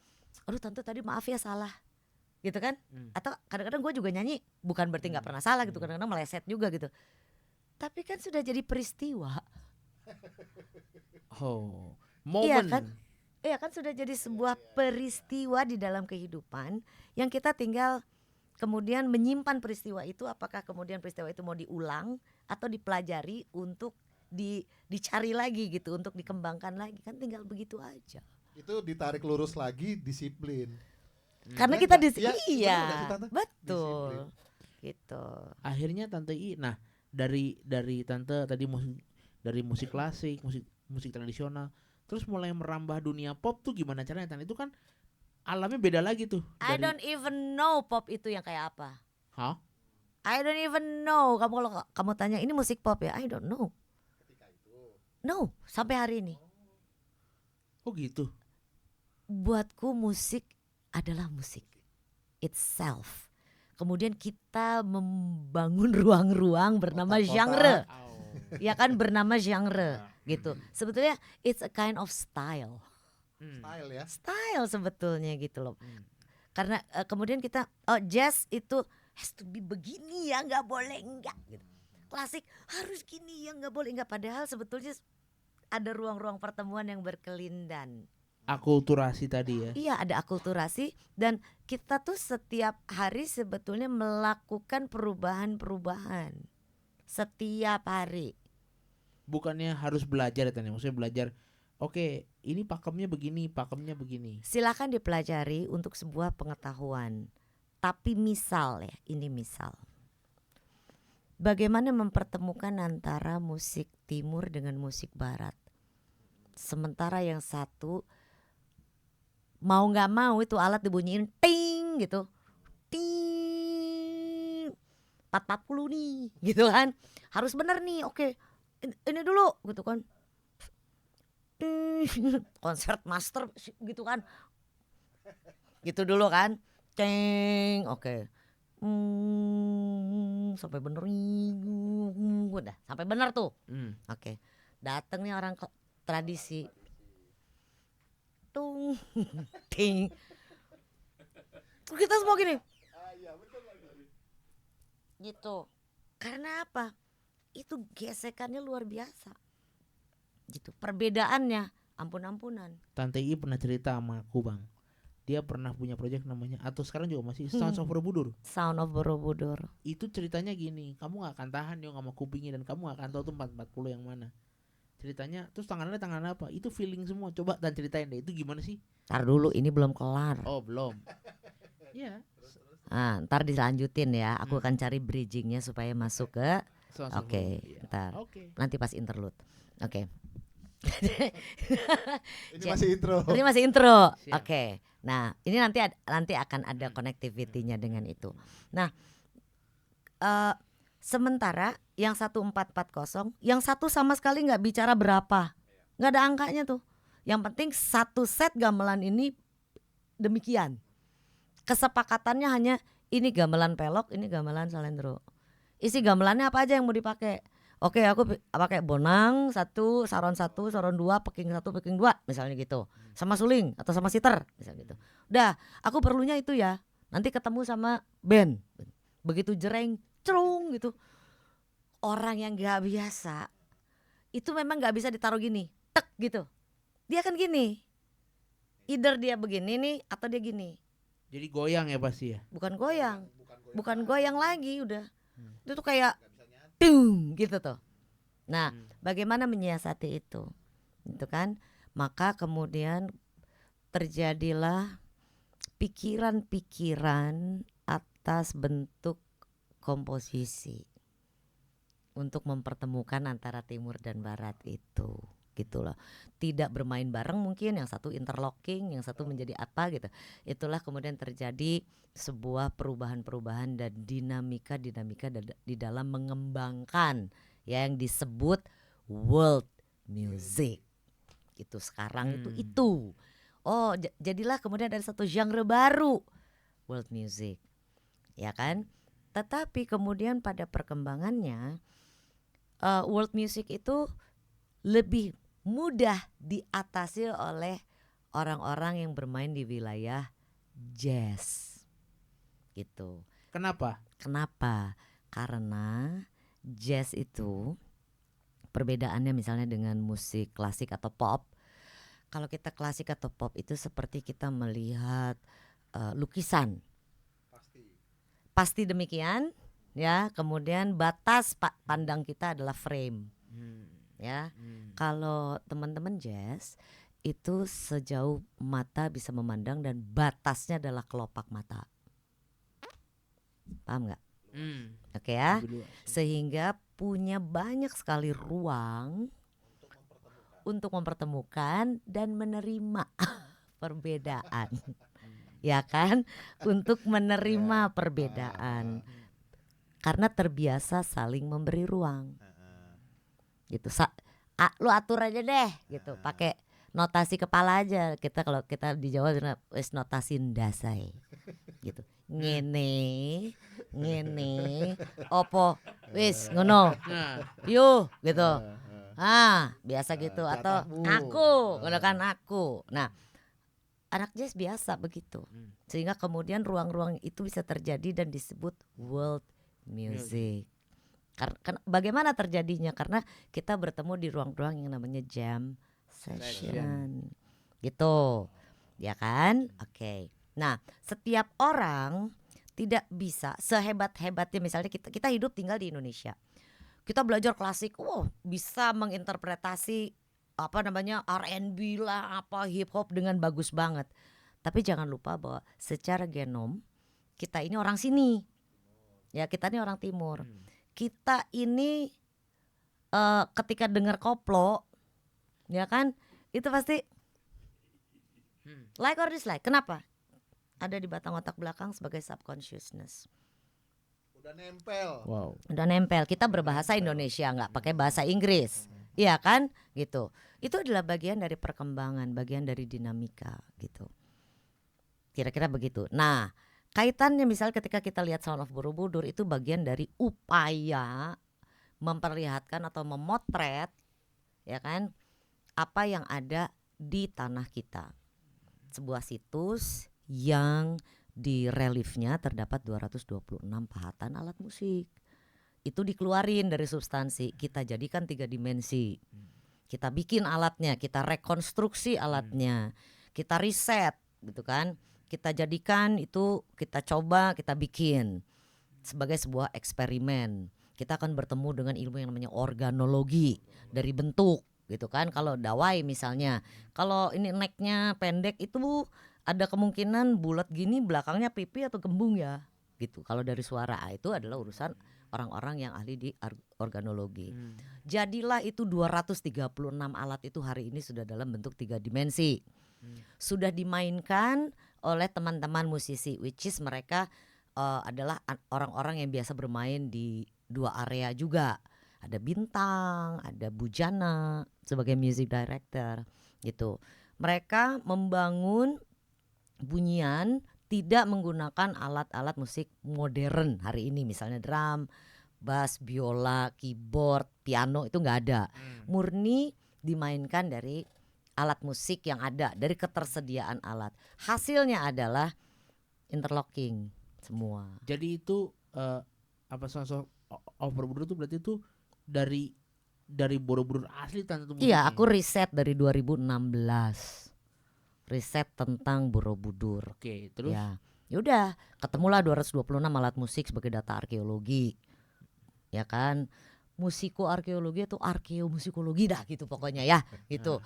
aduh tante tadi maaf ya salah, gitu kan? Atau kadang-kadang gue juga nyanyi, bukan berarti nggak pernah salah gitu, kadang-kadang meleset juga gitu. Tapi kan sudah jadi peristiwa. Oh, Iya momen. kan? Iya kan sudah jadi sebuah peristiwa di dalam kehidupan yang kita tinggal kemudian menyimpan peristiwa itu. Apakah kemudian peristiwa itu mau diulang atau dipelajari untuk dicari lagi gitu, untuk dikembangkan lagi, kan tinggal begitu aja. Itu ditarik lurus lagi disiplin. Karena kita iya, betul gitu. Akhirnya Tante I, nah dari Tante tadi musik klasik, musik tradisional, terus mulai merambah dunia pop tuh gimana caranya Tante? Itu kan alamnya beda lagi tuh. I don't even know pop itu yang kayak apa. Hah? I don't even know. Kalau kamu tanya ini musik pop ya, I don't know. No, sampai hari ini. Oh gitu. Buatku musik adalah musik itself. Kemudian kita membangun ruang-ruang bernama genre. Ya kan, bernama genre gitu. Sebetulnya it's a kind of style. Style ya. Style sebetulnya gitu loh. Karena kemudian kita jazz itu has to be begini ya, nggak boleh enggak gitu. Klasik harus gini ya, nggak boleh enggak, padahal sebetulnya ada ruang-ruang pertemuan yang berkelindan. Akulturasi tadi ya. Iya, ada akulturasi, dan kita tuh setiap hari sebetulnya melakukan perubahan-perubahan setiap hari. Bukannya harus belajar ya Tanya, maksudnya belajar. Oke, ini pakemnya begini. Silakan dipelajari untuk sebuah pengetahuan. Tapi misal ya, ini misal. Bagaimana mempertemukan antara musik timur dengan musik barat. Sementara yang satu mau gak mau itu alat dibunyiin ting gitu. Ting 440 nih gitu kan. Harus bener nih, oke. Ini dulu gitu kan. Concert master gitu kan. Gitu dulu kan. Ceng, oke. Sampai bener udah sampai bener tuh. Oke. Dateng nih orang tradisi. Tung ting. Kita semua gini. Gitu. Karena apa? Itu gesekannya luar biasa. Gitu. Perbedaannya ampun-ampunan. Tante I pernah cerita sama aku Bang. Dia pernah punya proyek namanya, atau sekarang juga masih, Sound of Borobudur. Sound of Borobudur. Itu ceritanya gini, kamu gak akan tahan yo sama kupingnya, dan kamu gak akan tahu tuh 440 yang mana. Ceritanya, terus tangan apa? Itu feeling semua. Coba dan ceritain deh, itu gimana sih? Ntar dulu, ini belum kelar. Oh belum. Iya. Nah, ntar dilanjutin ya. Aku akan cari bridgingnya supaya masuk ke. Oke, ntar. Nanti pas interlude. Oke. Ini masih intro. Ini masih intro. Oke. Nah, ini nanti akan ada connectivity-nya dengan itu. Nah, sementara yang 1440, yang satu sama sekali nggak bicara berapa, nggak ada angkanya tuh. Yang penting satu set gamelan ini demikian. Kesepakatannya hanya ini gamelan pelok, ini gamelan salendro. Isi gamelannya apa aja yang mau dipakai? Oke, aku pakai bonang 1, saron 1, saron 2, peking 1, peking 2 misalnya gitu. Sama suling atau sama siter misalnya gitu. Udah, aku perlunya itu ya. Nanti ketemu sama band. Begitu jereng, cerung gitu. Orang yang gak biasa itu memang gak bisa ditaruh gini, tek gitu. Dia kan gini. Either dia begini nih atau dia gini. Jadi goyang ya pasti ya? Bukan goyang. Bukan goyang lagi udah. Itu tuh kayak dung gitu tuh. Nah, bagaimana menyiasati itu? Gitu kan? Maka kemudian terjadilah pikiran-pikiran atas bentuk komposisi untuk mempertemukan antara timur dan barat itu, gitu loh. Tidak bermain bareng, mungkin yang satu interlocking, yang satu menjadi apa gitu. Itulah kemudian terjadi sebuah perubahan-perubahan dan dinamika di dalam mengembangkan ya yang disebut world music. Itu sekarang itu. Oh, jadilah kemudian ada satu genre baru, world music. Ya kan? Tetapi kemudian pada perkembangannya world music itu lebih mudah diatasi oleh orang-orang yang bermain di wilayah jazz gitu. Kenapa? Karena jazz itu perbedaannya misalnya dengan musik klasik atau pop. Kalau kita klasik atau pop itu seperti kita melihat lukisan. Pasti demikian. Ya, kemudian batas pandang kita adalah frame. Ya. Kalau teman-teman jazz itu sejauh mata bisa memandang dan batasnya adalah kelopak mata. Paham nggak? Oke ya. Sehingga punya banyak sekali ruang untuk mempertemukan dan menerima perbedaan. Ya kan? Untuk menerima perbedaan. Karena terbiasa saling memberi ruang, gitu. Lu atur aja deh, gitu. Pakai notasi kepala aja. Kita kalau kita di Jawa wis notasi ndasai, gitu. Ngene, opo, wis ngono, yo, gitu. Biasa gitu. Atau aku, ngono kan aku. Nah, anak jazz biasa begitu. Sehingga kemudian ruang-ruang itu bisa terjadi dan disebut world music. Bagaimana terjadinya? Karena kita bertemu di ruang-ruang yang namanya jam session. Gitu. Ya kan? Oke. Nah, setiap orang tidak bisa sehebat-hebatnya, misalnya kita hidup tinggal di Indonesia. Kita belajar klasik, bisa menginterpretasi R&B lah, hip hop dengan bagus banget. Tapi jangan lupa bahwa secara genom kita ini orang sini. Ya, kita ini orang timur. Kita ini ketika dengar koplo, ya kan, itu pasti like or dislike. Kenapa? Ada di batang otak belakang sebagai subconsciousness. Udah nempel. Kita berbahasa Indonesia, nggak pakai bahasa Inggris. Iya kan, gitu. Itu adalah bagian dari perkembangan, bagian dari dinamika, gitu. Kira-kira begitu. Nah, kaitannya misalnya ketika kita lihat Sound of Borobudur, itu bagian dari upaya memperlihatkan atau memotret, ya kan, apa yang ada di tanah kita. Sebuah situs yang di reliefnya terdapat 226 pahatan alat musik. Itu dikeluarin dari substansi, kita jadikan 3 dimensi. Kita bikin alatnya, kita rekonstruksi alatnya, kita riset, gitu kan. Kita jadikan itu, kita coba, kita bikin sebagai sebuah eksperimen. Kita akan bertemu dengan ilmu yang namanya organologi dari bentuk, gitu kan. Kalau dawai misalnya, kalau ini necknya pendek itu ada kemungkinan bulat gini, belakangnya pipi atau gembung ya, gitu. Kalau dari suara itu adalah urusan orang-orang yang ahli di organologi. Jadilah itu 236 alat itu hari ini sudah dalam bentuk 3 dimensi. Sudah dimainkan oleh teman-teman musisi, which is mereka adalah orang-orang yang biasa bermain di 2 area juga. Ada Bintang, ada Bujana sebagai music director, gitu. Mereka membangun bunyian tidak menggunakan alat-alat musik modern hari ini, misalnya drum, bass, biola, keyboard, piano, itu nggak ada. Murni dimainkan dari alat musik yang ada, dari ketersediaan alat. Hasilnya adalah interlocking semua. Jadi itu Sound of Borobudur itu berarti itu dari Borobudur asli tentu. Iya, aku riset dari 2016. Riset tentang Borobudur. Oke, terus ya udah ketemulah 226 alat musik sebagai data arkeologi, ya kan. Musikoarkeologi atau arkeomusikologi dah gitu pokoknya ya, gitu.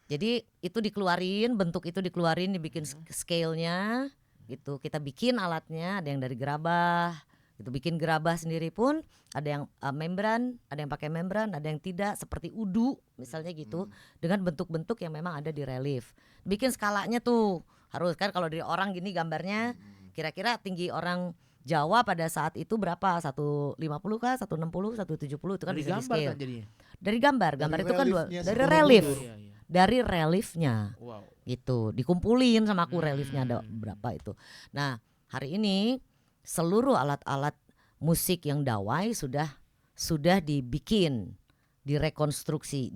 Jadi itu dikeluarin, bentuk itu dikeluarin, dibikin scale-nya, gitu. Kita bikin alatnya, ada yang dari gerabah, gitu. Bikin gerabah sendiri pun ada yang membran, ada yang pakai membran, ada yang tidak, seperti udu misalnya gitu, dengan bentuk-bentuk yang memang ada di relief. Bikin skalanya tuh harus kan, kalau dari orang gini gambarnya kira-kira tinggi orang Jawa pada saat itu berapa? 150 kah? 160, 170 itu kan dari bisa gambar di-scale. kan jadinya. Dari gambar itu kan dari Borobudur. relief. Iya, iya. Dari reliefnya. Wow. Gitu, dikumpulin sama aku reliefnya ada berapa itu. Nah, hari ini seluruh alat-alat musik yang dawai sudah dibikin, direkonstruksi,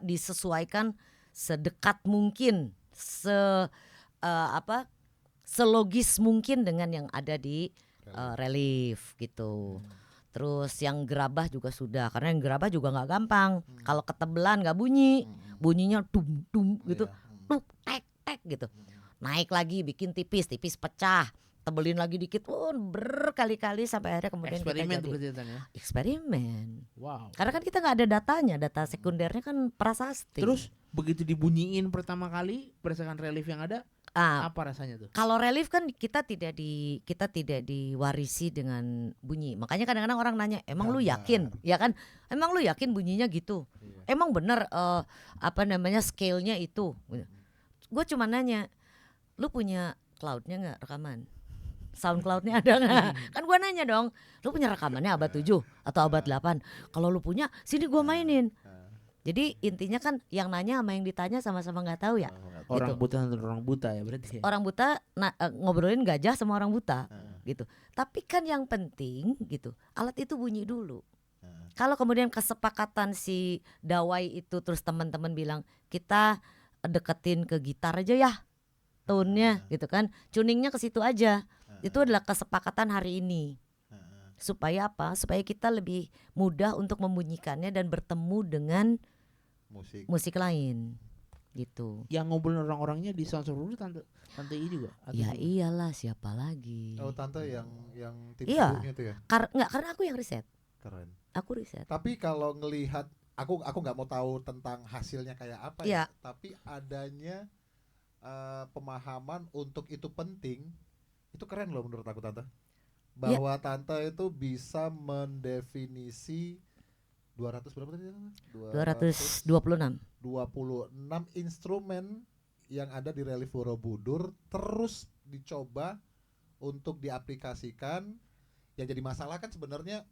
disesuaikan sedekat mungkin, selogis mungkin dengan yang ada di relief gitu. Terus yang gerabah juga sudah, karena yang gerabah juga nggak gampang. Kalau ketebelan nggak bunyi, bunyinya dum dum gitu, tuh tek tek gitu. Naik lagi, bikin tipis pecah, tebelin lagi dikit, berkali-kali sampai akhirnya kemudian Eksperimen kita tuh jadi berarti ya. eksperimen. Wow. Karena kan kita nggak ada datanya, data sekundernya kan prasasti. Terus begitu dibunyiin pertama kali berdasarkan relief yang ada, apa rasanya tuh? Kalau relief kan kita tidak diwarisi dengan bunyi. Makanya kadang-kadang orang nanya, emang lu yakin? Ya kan? Emang lu yakin bunyinya gitu? Emang bener scale-nya itu? Gue cuma nanya, lu punya cloud-nya nggak, rekaman? Sound cloud-nya ada nggak? Kan gue nanya dong, lu punya rekamannya abad 7 atau abad 8? Kalau lu punya, sini gue mainin. Jadi intinya kan yang nanya sama yang ditanya sama-sama nggak tahu ya. Orang gitu. buta dan orang buta ya berarti. Orang buta ngobrolin gajah sama orang buta gitu. Tapi kan yang penting gitu, alat itu bunyi dulu. Kalau kemudian kesepakatan si dawai itu, terus teman-teman bilang kita deketin ke gitar aja ya, tone-nya gitu kan, tuningnya ke situ aja. Itu adalah kesepakatan hari ini. Supaya apa? Supaya kita lebih mudah untuk membunyikannya dan bertemu dengan musik lain gitu. Yang ngobrolin orang-orangnya di Sound Survivor tante I juga. Ya iyalah, siapa lagi? Oh, tante yang tips iya. itu ya. Karena aku yang riset. Keren. Aku riset. Tapi kalau ngelihat, aku nggak mau tahu tentang hasilnya kayak apa ya. Tapi adanya pemahaman untuk itu penting, itu keren loh menurut aku tante. Bahwa tante itu bisa mendefinisi 200 berapa tadi? 226 instrumen yang ada di relief Borobudur, terus dicoba untuk diaplikasikan. Yang jadi masalah kan sebenarnya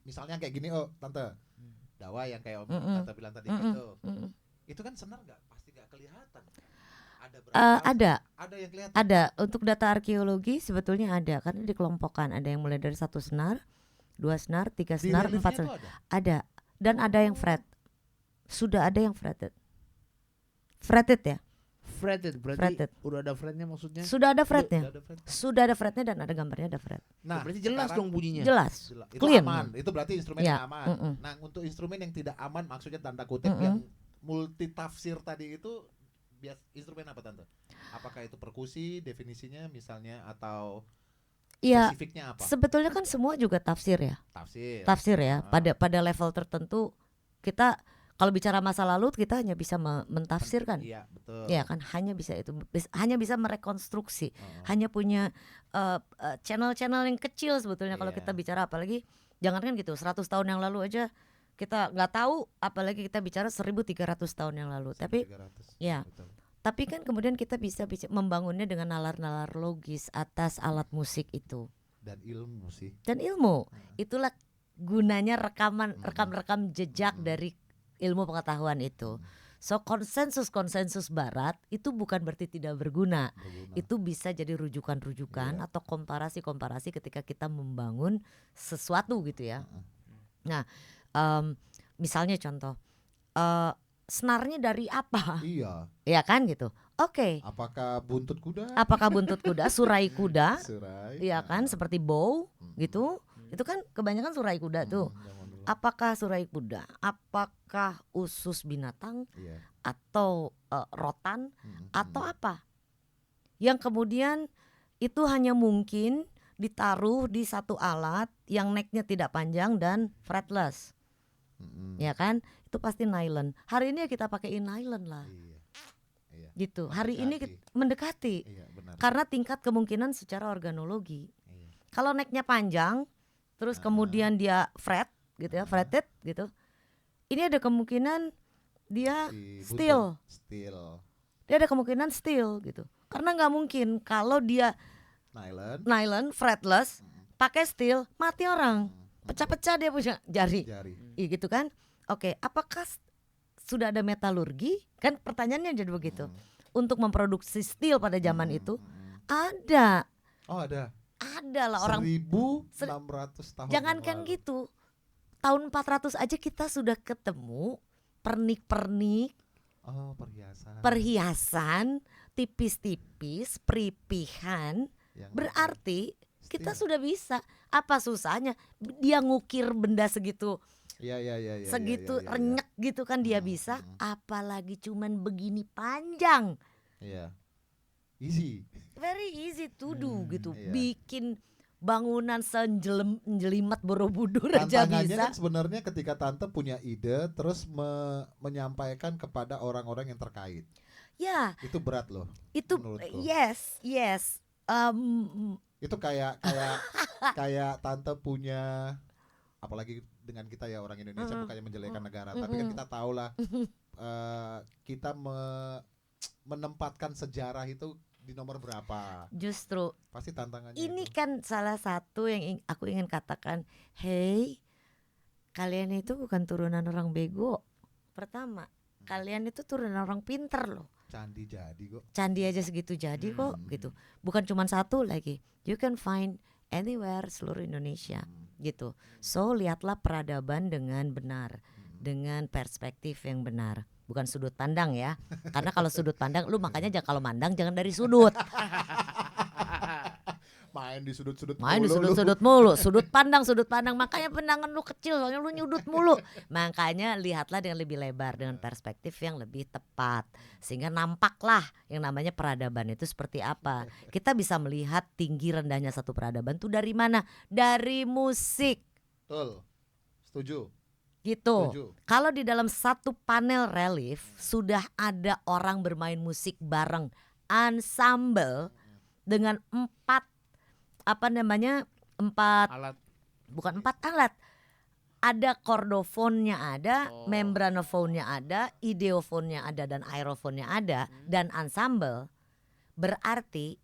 misalnya kayak gini, tante dawa yang kayak tante bilang tadi gitu. Itu kan senar nggak? Pasti nggak kelihatan. Ada yang kelihatan. Ada, untuk data arkeologi sebetulnya ada, karena dikelompokkan, ada yang mulai dari 1 senar, 2 senar, 3 senar, 4 senar. Ada. Dan ada yang fret. Sudah ada yang fretted ya. Fretted berarti fretted. Udah ada fretnya maksudnya? Sudah ada fretnya. Sudah ada fretnya dan ada gambarnya, ada fret. Nah, berarti jelas dong bunyinya. Jelas. Itu clean. Aman. Itu berarti instrumen yang aman. Nah, untuk instrumen yang tidak aman, maksudnya tanda kutip yang multitafsir tadi itu, instrumen apa tante? Apakah itu perkusi definisinya misalnya, atau spesifiknya apa? Sebetulnya kan semua juga tafsir ya. Tafsir ya. Pada level tertentu kita kalau bicara masa lalu kita hanya bisa mentafsirkan. Iya, betul. Ya kan, hanya bisa itu. Hanya bisa merekonstruksi. Hanya punya channel-channel yang kecil sebetulnya kalau kita bicara, apalagi jangankan gitu 100 tahun yang lalu aja kita nggak tahu, apalagi kita bicara 1300 tahun yang lalu. 1300, tapi ya, betul. Tapi kan kemudian kita bisa membangunnya dengan nalar-nalar logis atas alat musik itu. Dan ilmu sih. Dan ilmu. Itulah gunanya rekam jejak dari ilmu pengetahuan itu. So konsensus barat itu bukan berarti tidak berguna. Itu bisa jadi rujukan-rujukan atau komparasi-komparasi ketika kita membangun sesuatu gitu ya. Nah, misalnya contoh, senarnya dari apa? Iya. Ya kan gitu. Oke. Apakah buntut kuda? Surai kuda? Iya kan, seperti bow gitu. Itu kan kebanyakan surai kuda tuh. Apakah surai kuda? Apakah usus binatang? Atau rotan? Atau apa? Yang kemudian itu hanya mungkin ditaruh di satu alat yang necknya tidak panjang dan fretless. Ya kan? Itu pasti nylon. Hari ini ya kita pakaiin nylon lah. gitu. Hari ini mendekati. Iya, benar. Karena tingkat kemungkinan secara organologi. Iya. Kalau necknya panjang, terus kemudian dia fret gitu ya, fretted gitu. Ini ada kemungkinan dia still. Dia ada kemungkinan still gitu. Karena nggak mungkin kalau dia nylon fretless pakai steel mati orang. Pecah-pecah dia punya jari. Gitu kan? Oke, apakah sudah ada metalurgi? Kan pertanyaannya jadi begitu. Untuk memproduksi steel pada zaman itu ada. Oh, ada. Ada lah orang 1600 tahun. Jangankan gitu. Tahun 400 aja kita sudah ketemu pernik-pernik. Oh, perhiasan tipis-tipis, peripihan. Berarti kita sudah bisa. Apa susahnya? Dia ngukir benda segitu. Segitu renyek gitu kan dia bisa. Apalagi cuman begini panjang. Iya. Easy. Very easy to do gitu. Bikin bangunan senjelimet Borobudur aja bisa. Tantangannya kan sebenarnya ketika tante punya ide terus menyampaikan kepada orang-orang yang terkait. Ya. Itu berat loh. Itu yes. Itu kayak tante punya, apalagi dengan kita ya orang Indonesia bukannya menjelekan negara, tapi kan kita tahu lah kita menempatkan sejarah itu di nomor berapa. Justru pasti tantangannya ini itu. Kan salah satu yang aku ingin katakan, hey, kalian itu bukan turunan orang bego. Pertama, kalian itu turunan orang pinter loh. Candi jadi kok. Candi aja segitu jadi kok gitu. Bukan cuma satu lagi. You can find anywhere seluruh Indonesia gitu. So lihatlah peradaban dengan benar, dengan perspektif yang benar. Bukan sudut pandang ya. Karena kalau sudut pandang lu makanya kalau mandang jangan dari sudut. Main di sudut-sudut mulu. Sudut pandang. Makanya pandangan lu kecil, soalnya lu nyudut mulu. Makanya lihatlah dengan lebih lebar, dengan perspektif yang lebih tepat. Sehingga nampaklah yang namanya peradaban itu seperti apa. Kita bisa melihat tinggi rendahnya satu peradaban itu dari mana? Dari musik. Betul. Setuju. Gitu. Kalau di dalam satu panel relief sudah ada orang bermain musik bareng, ensemble dengan empat alat. Bukan 4 alat. Ada kordofonnya ada, membranofonnya ada, ideofonnya ada, dan aerofonnya ada, dan ensemble. Berarti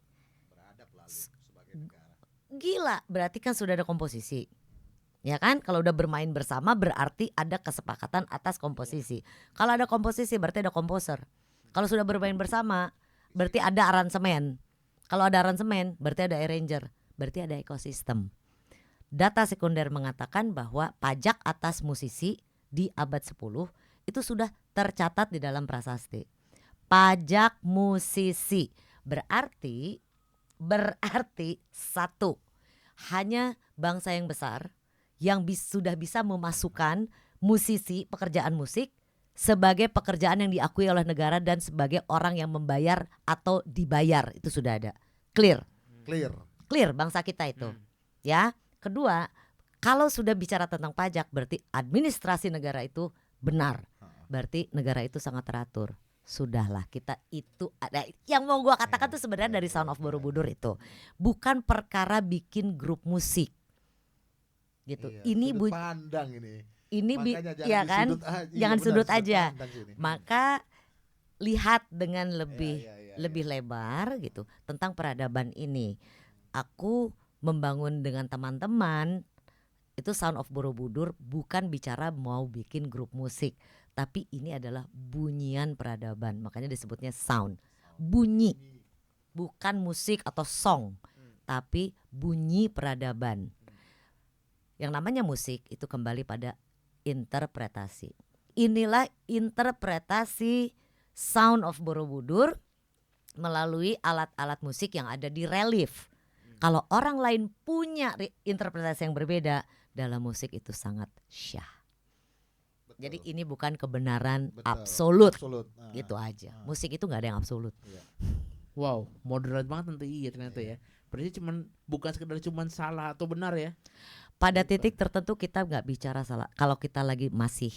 gila, berarti kan sudah ada komposisi. Ya kan, kalau udah bermain bersama berarti ada kesepakatan atas komposisi. Kalau ada komposisi berarti ada komposer. Kalau sudah bermain bersama berarti ada aransemen. Kalau ada aransemen berarti ada arranger, berarti ada ekosistem. Data sekunder mengatakan bahwa pajak atas musisi di abad 10 itu sudah tercatat di dalam prasasti. Pajak musisi berarti satu, hanya bangsa yang besar yang sudah bisa memasukkan musisi pekerjaan musik sebagai pekerjaan yang diakui oleh negara dan sebagai orang yang membayar atau dibayar, itu sudah ada. Clear bangsa kita itu. Ya. Kedua, kalau sudah bicara tentang pajak berarti administrasi negara itu benar. Berarti negara itu sangat teratur. Sudahlah, kita itu ada yang mau gua katakan tuh sebenarnya dari Sound of Borobudur itu bukan perkara bikin grup musik. Gitu. Ini sudut pandang ini. Ya kan? Jangan sudut aja. Maka lihat dengan lebih lebar gitu tentang peradaban ini. Aku membangun dengan teman-teman itu Sound of Borobudur bukan bicara mau bikin grup musik, tapi ini adalah bunyian peradaban. Makanya disebutnya sound. Bunyi. Bukan musik atau song, tapi bunyi peradaban. Yang namanya musik itu kembali pada interpretasi. Inilah interpretasi Sound of Borobudur melalui alat-alat musik yang ada di relief. Kalau orang lain punya interpretasi yang berbeda, dalam musik itu sangat syah. Betul. Jadi ini bukan kebenaran absolut. Gitu aja. Musik itu nggak ada yang absolut. Wow, moderat banget nanti ternyata ya. Berarti bukan sekedar salah atau benar ya. Pada titik tertentu kita nggak bicara salah. Kalau kita lagi masih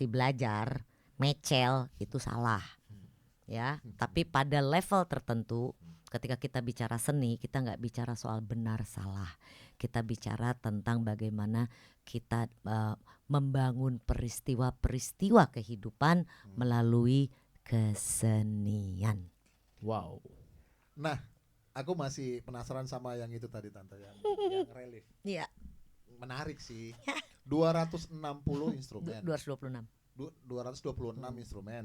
belajar, mecel itu salah. ya. Tapi pada level tertentu, ketika kita bicara seni, kita nggak bicara soal benar salah. Kita bicara tentang bagaimana kita membangun peristiwa-peristiwa kehidupan melalui kesenian. Wow. Nah, aku masih penasaran sama yang itu tadi Tante, yang relief. Iya. Menarik sih. 260 instrumen. 226. 226 instrumen.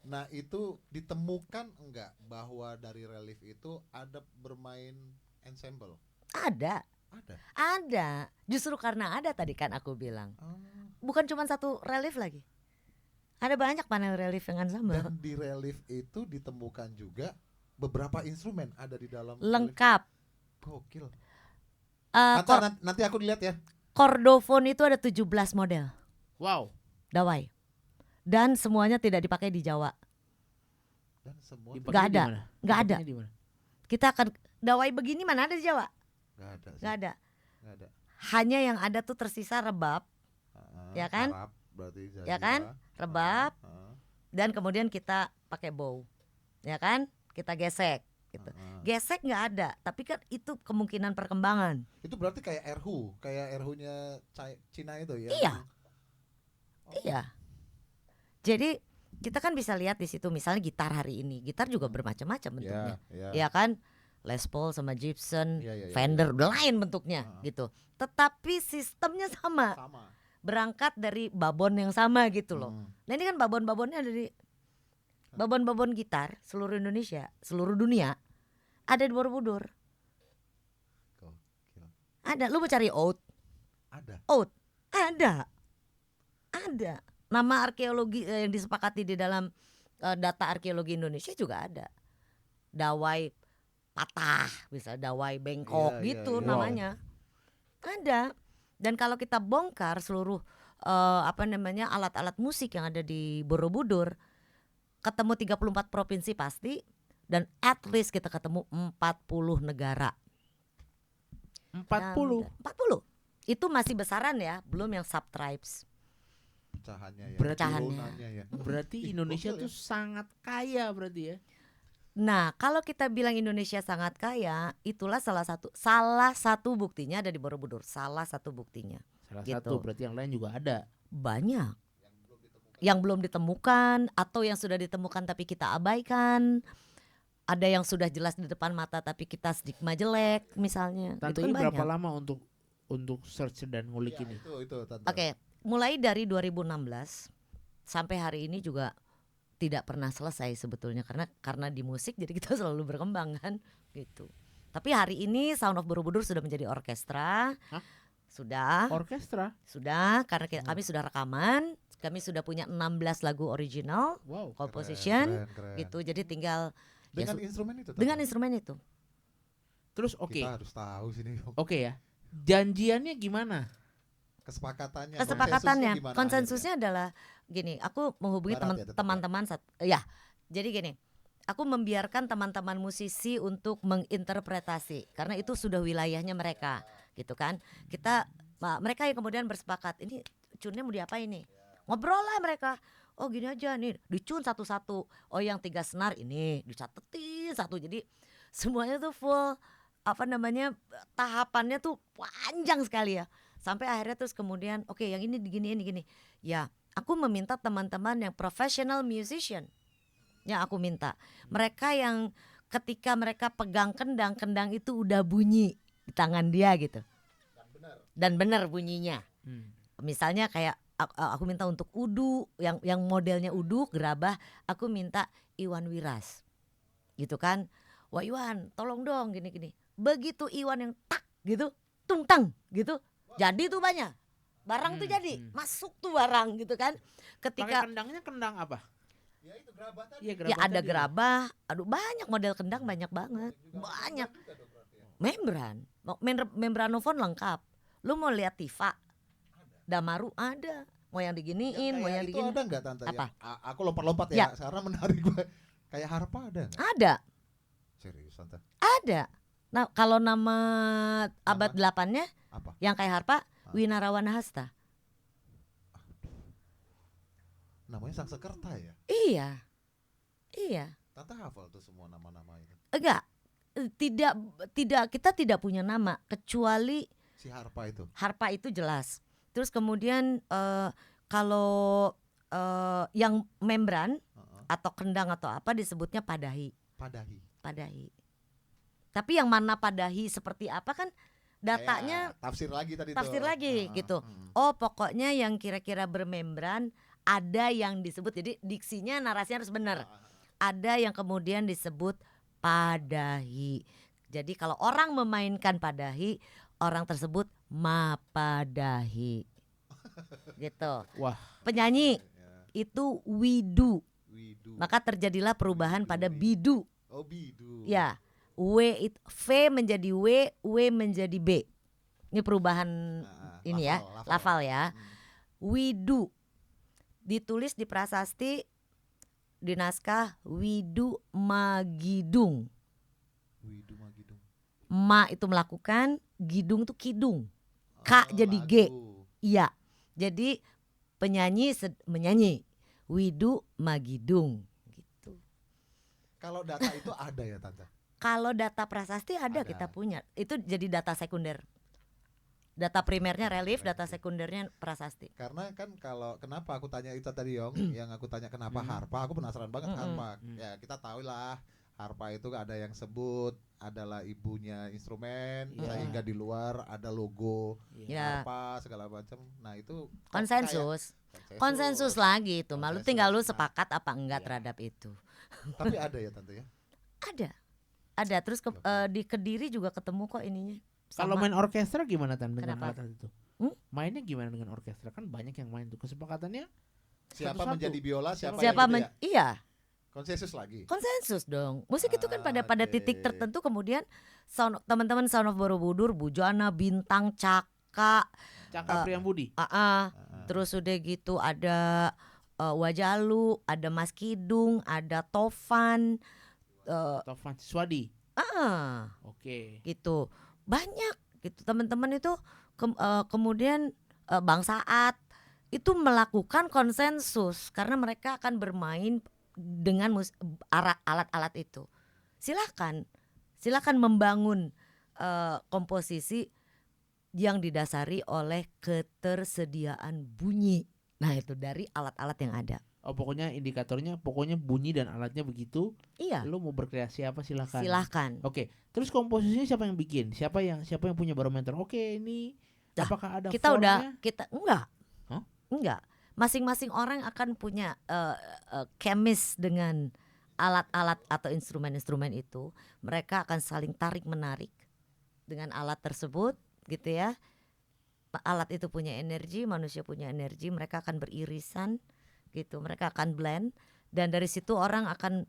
Nah, itu ditemukan enggak bahwa dari relief itu ada bermain ensemble? Ada. Justru karena ada tadi kan aku bilang. Bukan cuma satu relief lagi. Ada banyak panel relief yang ensemble. Dan di relief itu ditemukan juga beberapa instrumen ada di dalam. Lengkap. Gokil. Kor nanti aku dilihat ya. Kordofon itu ada 17 model. Wow. Dawai. Dan semuanya tidak dipakai di Jawa. Dan semua Nggak ada. Nggak ada. Dimana? Kita akan dawai begini mana ada di Jawa? Nggak ada. Nggak ada. Nggak ada. Hanya yang ada tuh tersisa rebab, ya kan? Arab, berarti Zazira. Ya kan? Rebab. Dan kemudian kita pakai bow, ya kan? Kita gesek. Gitu. Gesek nggak ada, tapi kan itu kemungkinan perkembangan. Itu berarti kayak erhu-nya Cina itu ya? Iya. Iya. Jadi kita kan bisa lihat di situ misalnya gitar hari ini, gitar juga bermacam-macam bentuknya, ya kan? Les Paul sama Gibson, Fender udah lain bentuknya gitu. Tetapi sistemnya sama. Berangkat dari babon yang sama gitu loh. Nah ini kan babon-babonnya dari babon-babon gitar seluruh Indonesia, seluruh dunia ada di Borobudur. Ada, lu mau cari oud? Ada. Oud? Ada. Nama arkeologi yang disepakati di dalam data arkeologi Indonesia juga ada. Dawai patah, bisa dawai bengkok gitu namanya. Ada. Dan kalau kita bongkar seluruh alat-alat musik yang ada di Borobudur, ketemu 34 provinsi pasti, dan at least kita ketemu 40 negara. 40. Itu masih besaran ya, belum yang sub-tribes. Pecahannya ya. Berarti Indonesia tuh sangat kaya berarti ya. Nah, kalau kita bilang Indonesia sangat kaya, itulah salah satu buktinya ada di Borobudur. Salah satu buktinya. Satu, berarti yang lain juga ada. Banyak. Yang belum ditemukan atau yang sudah ditemukan tapi kita abaikan. Ada yang sudah jelas di depan mata tapi kita stigma jelek misalnya. Tante, ini berapa lama untuk search dan ngulik ini? Oke, mulai dari 2016 sampai hari ini juga tidak pernah selesai sebetulnya karena di musik jadi kita selalu berkembang kan gitu. Tapi hari ini Sound of Borobudur sudah menjadi orkestra. Hah? Sudah. Orkestra? Sudah, karena kami sudah rekaman. Kami sudah punya 16 lagu original, composition keren. Gitu. Jadi tinggal dengan instrumen itu. Dengan instrumen itu. Terus oke. Kita harus tahu sini. Oke ya. Janjiannya gimana? Kesepakatannya konsensusnya adalah gini, aku menghubungi teman-teman ya. Jadi gini, aku membiarkan teman-teman musisi untuk menginterpretasi karena itu sudah wilayahnya mereka, gitu kan. Mereka yang kemudian bersepakat, ini tune-nya mau diapain nih? Ngobrol lah mereka. Oh gini aja nih, dicun satu-satu. Oh yang 3 senar ini dicatetin satu. Jadi semuanya tuh full tahapannya tuh panjang sekali ya. Sampai akhirnya terus kemudian oke, yang ini gini. Ya, aku meminta teman-teman yang professional musician. Yang aku minta. Mereka yang ketika mereka pegang kendang itu udah bunyi di tangan dia gitu. Dan benar bunyinya. Misalnya kayak aku minta untuk udu yang modelnya udu gerabah, aku minta Iwan Wiras. Gitu kan. Wah Iwan, tolong dong gini. Begitu Iwan yang tak gitu, tungtang gitu. Jadi tuh banyak. Barang tuh jadi, masuk tuh barang gitu kan. Ketika pakai kendangnya kendang apa? Ya itu gerabah tadi. Ya ada gerabah, aduh banyak model kendang banyak banget. Banyak. Membranofon lengkap. Lu mau lihat Tifa? Damaru ada. Mau yang diginiin, mau yang diginiin. Itu ada enggak Tante? Apa? Aku lompat-lompat ya. Sekarang menarik gue. Kayak harpa ada enggak? Ada. Serius Tante? Ada. Nah, kalau nama abad 8-nya apa? Yang kayak harpa Winarawana Hasta. Namanya Sang Sekerta ya? Iya. Tante hafal tuh semua nama-nama itu. Enggak. Kita tidak punya nama kecuali si harpa itu. Harpa itu jelas. Terus kemudian kalau yang membran atau kendang atau apa disebutnya padahi. Padahi. Tapi yang mana padahi seperti apa kan datanya tafsir lagi tadi tafsir tuh. Lagi gitu. Oh, pokoknya yang kira-kira bermembran ada yang disebut, jadi diksinya narasinya harus benar. Ada yang kemudian disebut padahi. Jadi kalau orang memainkan padahi, orang tersebut mapadahi. Gitu. Wah. Penyanyi itu widu. Maka terjadilah perubahan pada bidu. Oh, bidu. Ya. V menjadi W menjadi B. Ini perubahan ini lafal ya. Widu ditulis di prasasti di naskah Widu Magidung. Ma itu melakukan, gidung itu kidung. K jadi G. Iya. Jadi penyanyi menyanyi. Widu Magidung gitu. Kalau data itu ada ya Tante? Kalau data prasasti ada kita punya. Itu jadi data sekunder. Data primernya relief, data sekundernya prasasti. Karena kan kenapa aku tanya itu tadi Yong, yang aku tanya kenapa harpa, aku penasaran banget harpa. Ya kita tahu lah harpa itu ada yang sebut adalah ibunya instrumen, sehingga di luar ada logo harpa segala macam. Nah itu konsensus lagi itu. Malu tinggal lu sepakat apa enggak terhadap itu. Tapi ada ya Tante ya? Ada. Terus di Kediri juga ketemu kok ininya. Kalau main orkestra gimana Tan dengan alat itu? Mainnya gimana dengan orkestra? Kan banyak yang main tuh. Kesepakatannya siapa menjadi biola, siapa iya. Konsensus dong. Musik itu kan pada titik tertentu kemudian teman-teman Sound of Borobudur, Bujana, Bintang, Caka Priambudi. Terus udah gitu ada Wajalu, ada Mas Kidung, ada Tovan Swadi. Oke. Gitu. Banyak gitu teman-teman itu kemudian Bang Saat itu melakukan konsensus karena mereka akan bermain dengan alat-alat itu. Silakan membangun komposisi yang didasari oleh ketersediaan bunyi. Nah, itu dari alat-alat yang ada. Oh, pokoknya indikatornya bunyi dan alatnya begitu. Iya. Lu mau berkreasi apa silakan. Oke. Terus komposisinya siapa yang bikin? Siapa yang punya barometer? Oke, ini apakah ada kita formnya? Enggak. Masing-masing orang akan punya kemis dengan alat-alat atau instrumen-instrumen itu. Mereka akan saling tarik menarik dengan alat tersebut, gitu ya. Alat itu punya energi, manusia punya energi, mereka akan beririsan. Gitu, mereka akan blend dan dari situ orang akan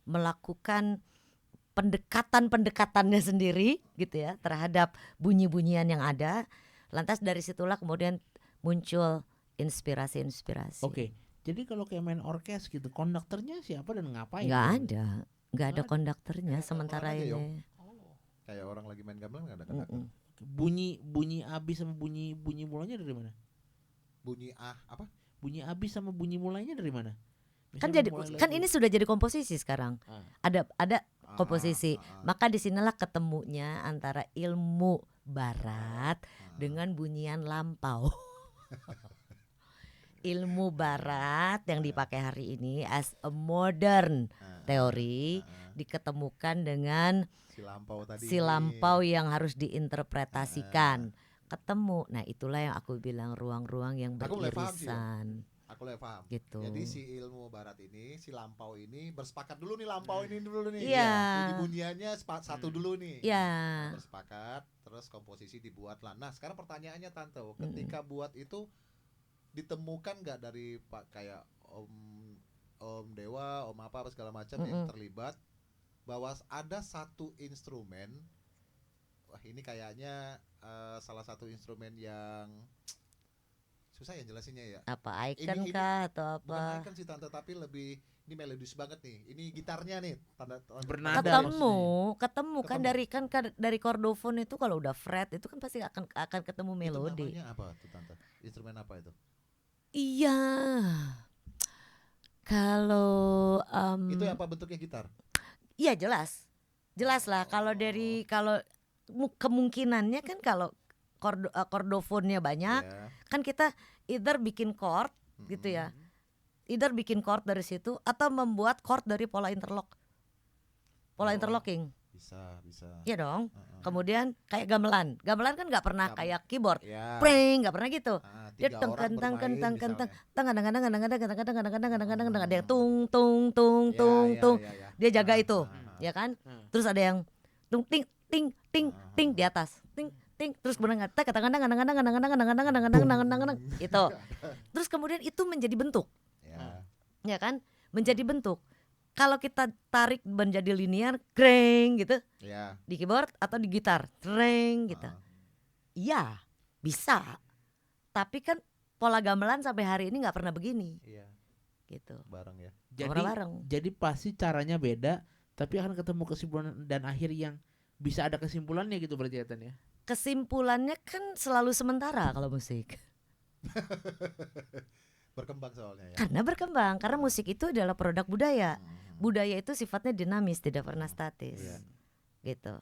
melakukan pendekatannya sendiri gitu ya terhadap bunyi-bunyian yang ada. Lantas dari situlah kemudian muncul inspirasi. Oke. Jadi kalau kayak main orkes gitu, konduktornya siapa dan ngapain? Nggak ada konduktornya sementara ini. Kayak orang lagi main gamelan nggak ada konduktor. Bunyi abis sama bunyi mulanya dari mana? Bunyi abis sama bunyi mulainya dari mana? Kan ini sudah jadi komposisi sekarang. Ada komposisi. Maka disinilah ketemunya antara ilmu barat dengan bunyian lampau. Ilmu barat yang dipakai hari ini as a modern teori diketemukan dengan si lampau yang harus diinterpretasikan. Ketemu. Nah, itulah yang aku bilang ruang-ruang yang beririsan. Aku mulai paham. Gitu. Jadi si ilmu barat ini, si lampau ini bersepakat dulu nih lampau ini dulu nih. Iya. Bunyi-bunyiannya satu dulu nih. Iya. Bersepakat, terus komposisi dibuat lah. Nah, sekarang pertanyaannya Tante, ketika buat itu ditemukan nggak dari kayak Om Dewa, Om apa segala macam yang terlibat bahwa ada satu instrumen. Wah, ini kayaknya salah satu instrumen yang susah ya jelasinnya ya. Apa icon kah atau apa? Bukan icon sih Tante, tapi lebih ini melodius banget nih. Ini gitarnya nih bernada. Ketemu kan dari chordofon itu kalau udah fret itu kan pasti akan ketemu melodi. Itu namanya apa tuh Tante? Instrumen apa itu? Iya. Kalau itu apa bentuknya gitar? Iya jelas lah. Kalau kemungkinannya kan kalau kordofonnya banyak, kan kita either bikin chord gitu ya, either bikin chord dari situ atau membuat chord dari pola interlocking. Bisa. Iya dong. Kemudian kayak gamelan kan nggak pernah kayak keyboard, ya. Pring nggak pernah gitu. Dia Dia tung tung tung tung tung. Dia jaga itu, ya kan? Terus ada yang tung ting ting ting ting di atas, ting ting, terus berenang itu. Terus kemudian itu menjadi bentuk, ya kan? Menjadi bentuk. Kalau kita tarik menjadi linear, kreng gitu, di keyboard atau di gitar, kreng gitu. Iya, bisa. Tapi kan pola gamelan sampai hari ini nggak pernah begini. Gitu. Bareng ya. Jadi pasti caranya beda, tapi akan ketemu kesimpulan dan akhir yang bisa ada kesimpulannya gitu berarti ya Tan ya. Kesimpulannya kan selalu sementara kalau musik. Berkembang soalnya ya. Karena musik itu adalah produk budaya. Budaya itu sifatnya dinamis, tidak pernah statis. Gitu.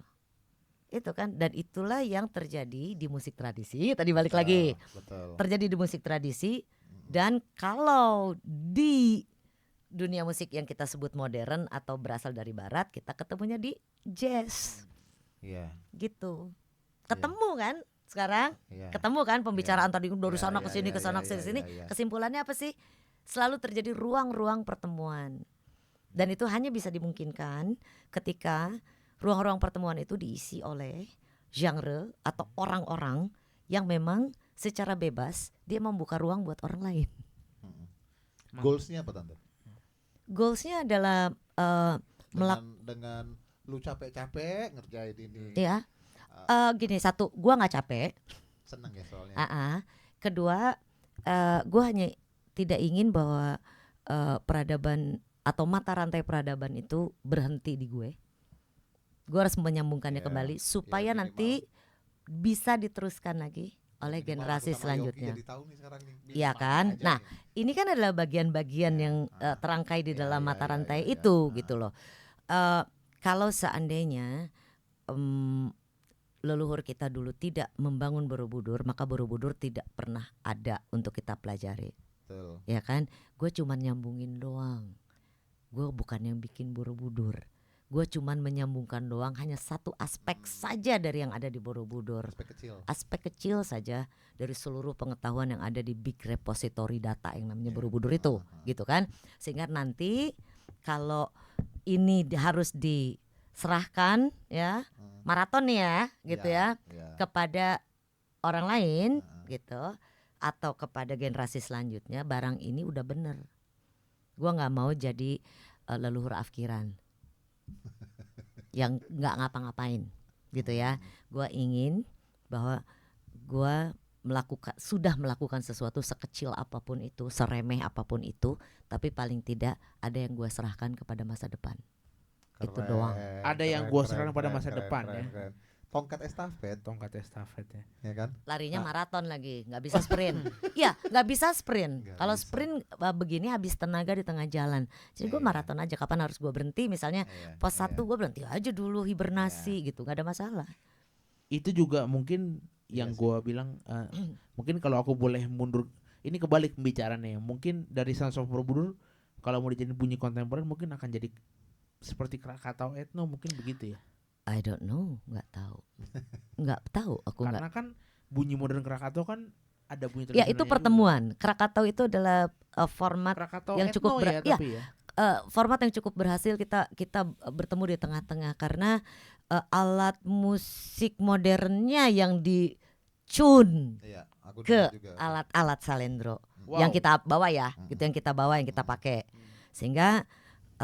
Itu kan, dan itulah yang terjadi di musik tradisi. Tadi balik lagi. Betul. Terjadi di musik tradisi. Dan kalau di dunia musik yang kita sebut modern atau berasal dari barat, kita ketemunya di jazz. Gitu. Ketemu kan sekarang? Ketemu kan pembicaraan tadi dari sana ke sini, ke sana ke sini. Kesimpulannya apa sih? Selalu terjadi ruang-ruang pertemuan. Dan itu hanya bisa dimungkinkan ketika ruang-ruang pertemuan itu diisi oleh genre atau orang-orang yang memang secara bebas dia membuka ruang buat orang lain. Goalsnya apa Tante? Goalsnya adalah dengan lu capek-capek ngerjain ini. Ya, gini, satu, gua nggak capek. Seneng ya soalnya. Kedua, gua hanya tidak ingin bahwa peradaban atau mata rantai peradaban itu berhenti di gue. Gue harus menyambungkannya kembali supaya nanti bisa diteruskan lagi oleh generasi selanjutnya. Iya kan? Nah, ini kan adalah bagian-bagian yang terangkai di dalam mata rantai itu gitu loh. Kalau seandainya leluhur kita dulu tidak membangun Borobudur, maka Borobudur tidak pernah ada untuk kita pelajari. Betul. Ya kan? Gue cuman nyambungin doang. Gue bukan yang bikin Borobudur. Gue cuman menyambungkan doang hanya satu aspek saja dari yang ada di Borobudur. Aspek kecil saja dari seluruh pengetahuan yang ada di big repository data yang namanya Borobudur itu, gitu kan? Sehingga nanti kalau ini harus diserahkan ya, maraton ya, gitu ya, kepada orang lain gitu, atau kepada generasi selanjutnya, barang ini udah bener. Gue nggak mau jadi leluhur afkiran yang nggak ngapa-ngapain gitu ya. Gue ingin bahwa gue sudah melakukan sesuatu sekecil apapun itu, seremeh apapun itu, tapi paling tidak ada yang gue serahkan kepada masa depan. Itu doang. Ada yang gue serahkan pada masa depan ya. Tongkat estafet ya kan? Larinya maraton lagi, nggak bisa sprint. Iya, nggak bisa sprint. Kalau sprint begini habis tenaga di tengah jalan. Jadi gue maraton aja. Kapan harus gue berhenti? Misalnya pos 1 gue berhenti aja dulu, hibernasi gitu, nggak ada masalah. Itu juga mungkin yang gue bilang, mungkin kalau aku boleh mundur, ini kebalik pembicaraannya. Mungkin dari Sons of Borobudur kalau mau dijadiin bunyi kontemporer mungkin akan jadi seperti Krakatau Etno, mungkin begitu ya. I don't know, nggak tahu aku. Karena kan bunyi modern Krakatau kan ada bunyi ya itu pertemuan juga. Krakatau itu adalah format Krakatau yang cukup format yang cukup berhasil kita bertemu di tengah-tengah karena alat musik modernnya yang dicun ke alat-alat salendro yang kita bawa ya, gitu, yang kita pakai, sehingga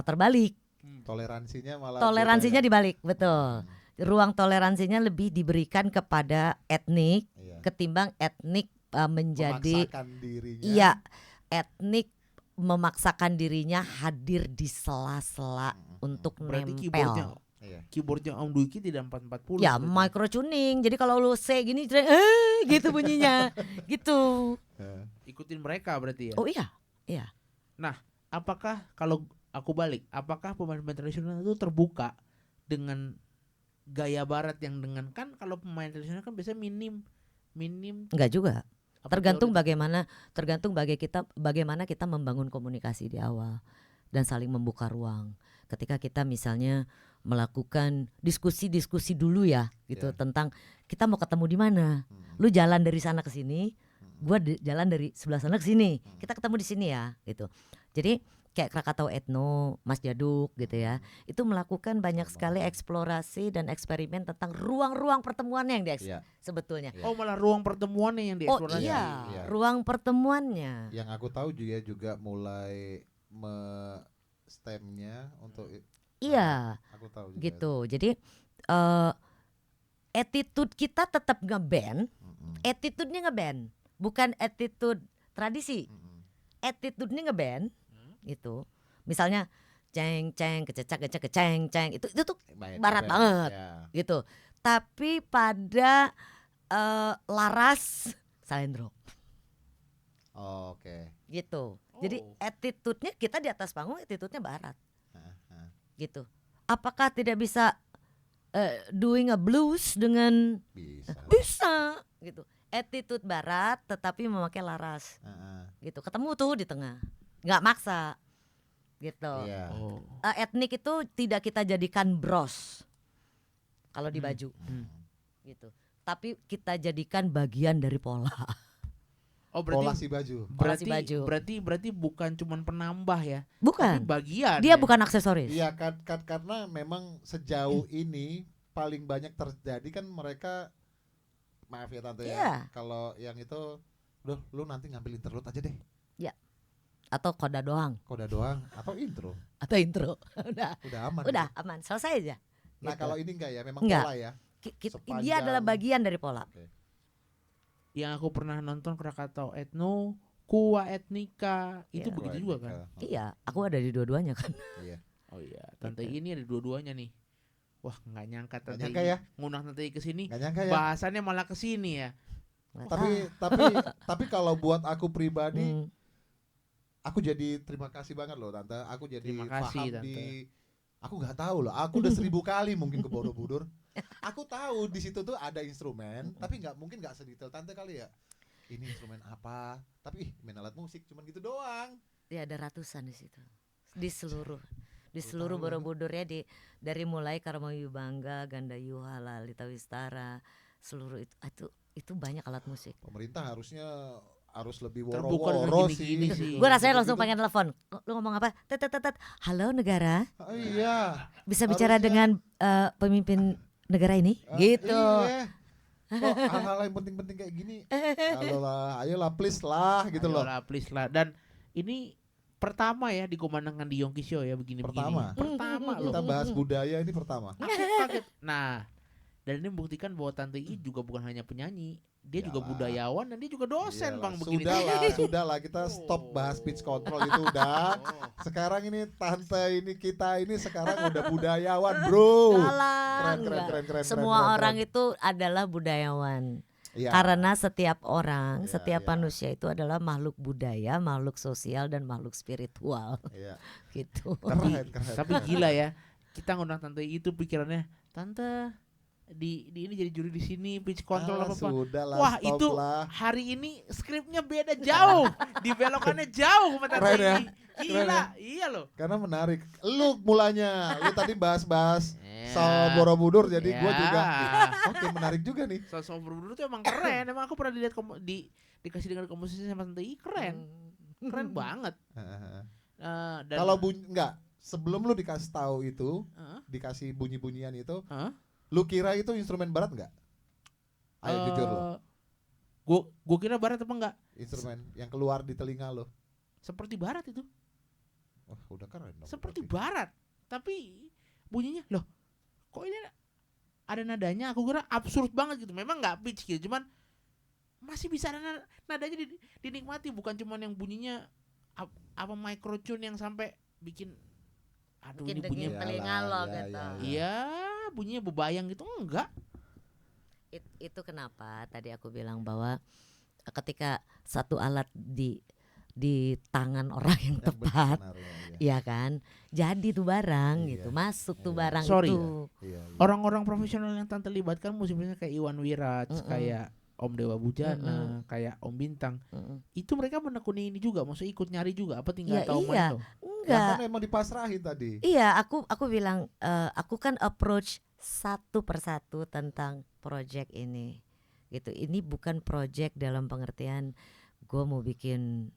terbalik. Toleransinya dibalik, betul. Ruang toleransinya lebih diberikan kepada etnik ketimbang etnik menjadi etnik memaksakan dirinya hadir di sela-sela untuk nempel. Keyboardnya Om Dwiki tidak 440. Ya, micro tuning. Jadi kalau lu C gini gitu bunyinya. Gitu. Ikutin mereka berarti ya. Oh iya. Nah, apakah kalau aku balik, apakah pemain-pemain tradisional itu terbuka dengan gaya barat yang dengan kan kalau pemain tradisional kan biasanya minim Enggak juga. apa Tergantung teori? bagaimana kita membangun komunikasi di awal dan saling membuka ruang. Ketika kita misalnya melakukan diskusi dulu ya gitu tentang kita mau ketemu di mana. Lu jalan dari sana ke sini, gua jalan dari sebelah sana ke sini. Kita ketemu di sini ya gitu. Jadi kayak Krakatau Etno, Mas Jaduk gitu ya. Itu melakukan banyak sekali eksplorasi dan eksperimen tentang ruang-ruang pertemuannya yang sebetulnya. Oh, malah ruang pertemuannya yang dieksplorasi. Iya, ruang pertemuannya. Yang aku tahu juga mulai stemnya untuk aku tahu juga gitu. Jadi attitude kita tetap ngeband, attitude-nya ngeband, bukan attitude tradisi. Attitude-nya ngeband gitu. Misalnya ceng kececak ceng itu tuh barat banget gitu. Tapi pada laras Salendro. Oke. Gitu. Jadi attitude-nya kita di atas panggung, attitude-nya barat. Gitu. Apakah tidak bisa doing a blues dengan bisa gitu. Attitude barat tetapi memakai laras. Gitu. Ketemu tuh di tengah. Nggak maksa gitu. Etnik itu tidak kita jadikan bros kalau di baju gitu, tapi kita jadikan bagian dari pola. Oh, polasi baju. Berarti bukan cuman penambah ya. Bukan. Tapi bagian. Dia bukan aksesoris. Iya karena memang sejauh ini paling banyak terjadi kan mereka, maaf ya tante ya, kalau yang itu lu nanti ngambil interlude aja deh. Ya. Atau koda doang atau intro. Udah aman. Udah aman, selesai aja. Nah, gitu. kalau ini enggak ya, memang enggak. pola ya. Dia adalah bagian dari pola. Okay. Yang aku pernah nonton Krakatau Etno, Kua Etnika, itu begitu juga kan? Iya, aku ada di dua-duanya kan. Iya. Oh iya, tante ini ada dua-duanya nih. Wah, nggak nyangka tante ya? ngundang tante ke sini. Ya? Bahasannya malah ke sini ya. Tapi kalau buat aku pribadi aku jadi terima kasih banget loh tante. Aku jadi paham tante. Aku nggak tahu loh. Aku udah 1000 kali mungkin ke Borobudur. Aku tahu di situ tuh ada instrumen, tapi mungkin nggak sedetail tante kali ya. Ini instrumen apa? Tapi main alat musik cuman gitu doang. Ya ada ratusan di situ. Di seluruh Borobudur ya, dari mulai Karmayu Bangga, Gandayu, Lalita Wistara, seluruh itu banyak alat musik. Pemerintah harus lebih woro-woro sih. Gue rasanya langsung pengen telepon. Lu ngomong apa? Halo negara. Iya. Bisa bicara dengan pemimpin negara ini? Gitu. Iya. Kok hal-hal yang penting-penting kayak gini. Ayolah please lah gitu loh. Ayolah please lah. Dan ini pertama ya dikumandangkan di Yongki Show ya begini-begini. Pertama loh. Kita bahas budaya ini pertama. Aku kaget. Nah, dan ini membuktikan bahwa Tante I juga bukan hanya penyanyi, dia juga budayawan dan dia juga dosen. Bang begini. Sudahlah kita stop bahas pitch control itu udah. Sekarang ini tante kita sekarang udah budayawan, bro. Keren. Semua orang itu adalah budayawan. Ya. Karena setiap orang, setiap manusia itu adalah makhluk budaya, makhluk sosial dan makhluk spiritual. Gitu. Keren. Tapi gila ya, kita ngundang Tante itu pikirannya, tante di ini jadi juri di sini pitch control apa. Wah, itu hari ini skripnya beda jauh. Dibelokannya jauh sama Tante ya? Gila, iya loh. Karena menarik. Lu mulanya, lu tadi bahas soal Borobudur, jadi gua juga oke, menarik juga nih. Soal Borobudur tuh emang keren. Emang aku pernah dilihat dikasih dengar komposisi sama Tante I, keren banget. Kalau enggak, sebelum lu dikasih tahu itu, dikasih bunyi-bunyian itu, lu kira itu instrumen barat enggak? Ayo jujur lo. Gua kira barat apa enggak? Instrumen yang keluar di telinga lo. Seperti barat itu. Wah, udah keren dong. Seperti barat, tapi bunyinya loh. Kok ini ada nadanya? Aku kira absurd banget gitu. Memang enggak pitch gitu, cuman masih bisa ada nadanya dinikmati, bukan cuman yang bunyinya apa microtune yang sampai bikin ini bunyinya telinga lo gitu. Iya, bunyinya bebayang gitu, enggak. Itu kenapa tadi aku bilang bahwa ketika satu alat di tangan orang yang tepat, ya kan? Jadi tuh barang gitu, masuk tuh barang itu. Orang-orang profesional yang tante libatkan musiknya kayak Iwan Wiraj, kayak Om Dewa Bujana, kayak Om Bintang, itu mereka menekuni ini juga, maksudnya ikut nyari juga, apa tinggal tahu main loh? Enggak. Kan memang dipasrahin tadi. Iya, aku bilang aku kan approach satu persatu tentang project ini, gitu. Ini bukan project dalam pengertian gue mau bikin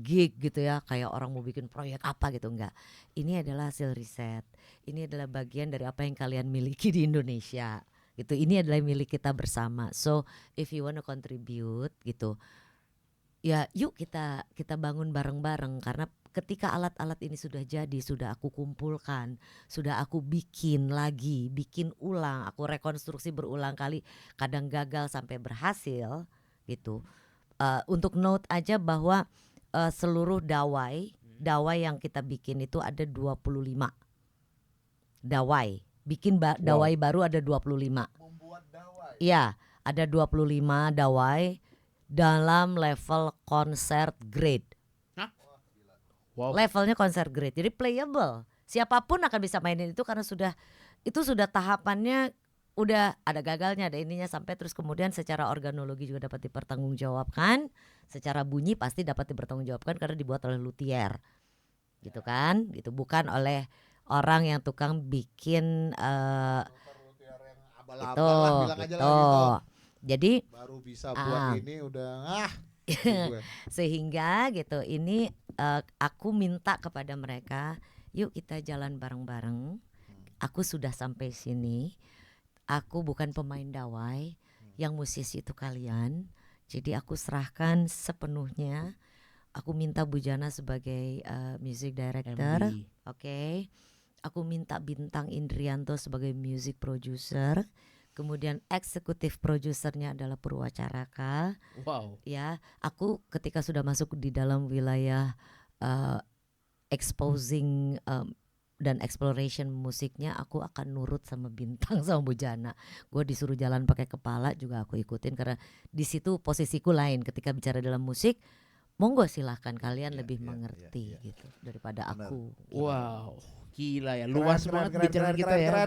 gig gitu ya, kayak orang mau bikin proyek apa gitu, enggak. Ini adalah hasil riset. Ini adalah bagian dari apa yang kalian miliki di Indonesia. Gitu. Ini adalah milik kita bersama. So, if you wanna contribute gitu. Ya, yuk kita bangun bareng-bareng, karena ketika alat-alat ini sudah jadi, sudah aku kumpulkan, sudah aku bikin lagi, bikin ulang, aku rekonstruksi berulang kali, kadang gagal sampai berhasil gitu. Untuk note aja bahwa seluruh dawai yang kita bikin itu ada 25 dawai. Bikin dawai baru ada 25. Membuat dawai. Iya, ada 25 dawai dalam level concert grade. Hah? Wow. Levelnya concert grade. Jadi playable. Siapapun akan bisa mainin itu karena sudah tahapannya, udah ada gagalnya, ada ininya, sampai terus kemudian secara organologi juga dapat dipertanggungjawabkan, secara bunyi pasti dapat dipertanggungjawabkan karena dibuat oleh luthier, gitu kan, gitu, bukan oleh orang yang tukang bikin itu, gitu. Jadi baru bisa buat ini udah sehingga gitu ini aku minta kepada mereka, yuk kita jalan bareng-bareng. Aku sudah sampai sini. Aku bukan pemain dawai, yang musisi itu kalian. Jadi aku serahkan sepenuhnya. Aku minta Bujana sebagai music director, oke. Aku minta Bintang Indrianto sebagai music producer. Kemudian eksekutif produsernya adalah Purwacaraka. Wow. Ya, aku ketika sudah masuk di dalam wilayah exposing dan exploration musiknya, aku akan nurut sama Bintang sama Bujana. Gue disuruh jalan pakai kepala juga aku ikutin, karena di situ posisiku lain ketika bicara dalam musik. Monggo silahkan kalian lebih mengerti gitu daripada aku. Wow, gila ya, luas banget bicara kita ya.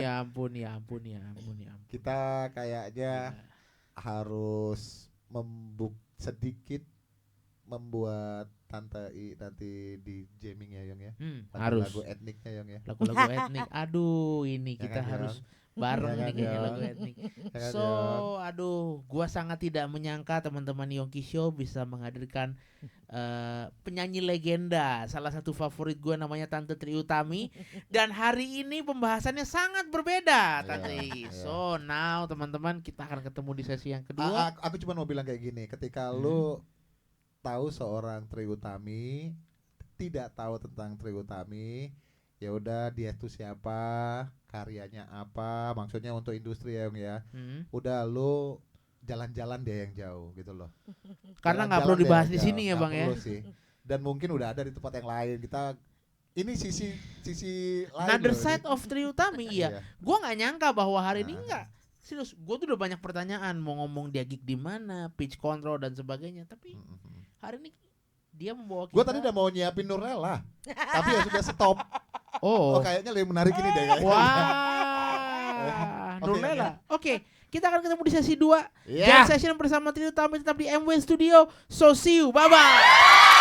Ya ampun. Kita kayaknya harus sedikit membuat Tante I nanti di jamming ya Yong ya. Harus. Lagu etniknya Yong ya. Lagu-lagu etnik. Aduh, ini kita harus bareng nih kayaknya lagu etnik. So, gua sangat tidak menyangka teman-teman Yongki Show bisa menghadirkan penyanyi legenda, salah satu favorit gua namanya Tante Tri Utami, dan hari ini pembahasannya sangat berbeda, Tante. So, now teman-teman kita akan ketemu di sesi yang kedua. Aku cuma mau bilang kayak gini, ketika lu tahu seorang Tri Utami, tidak tahu tentang Tri Utami, ya udah dia itu siapa, karyanya apa, maksudnya untuk industri ya. Udah lu jalan-jalan dia yang jauh gitu loh. Karena nggak perlu dibahas di sini ya Bang ya. Sih. Dan mungkin udah ada di tempat yang lain. Kita ini sisi lain. Another side of Tri Utami ya. Gua nggak nyangka bahwa hari ini serius, gue tuh udah banyak pertanyaan mau ngomong dia gig di mana, pitch control dan sebagainya, tapi hari ini dia membawa kita. Gue tadi udah mau nyiapin Nurella, tapi ya sudah stop. Oh, kayaknya lebih menarik ini deh. Wah, Nurella. Oke, kita akan ketemu di sesi 2 jam session bersama Tri Utami tetap di MW Studio. So see you, bye bye.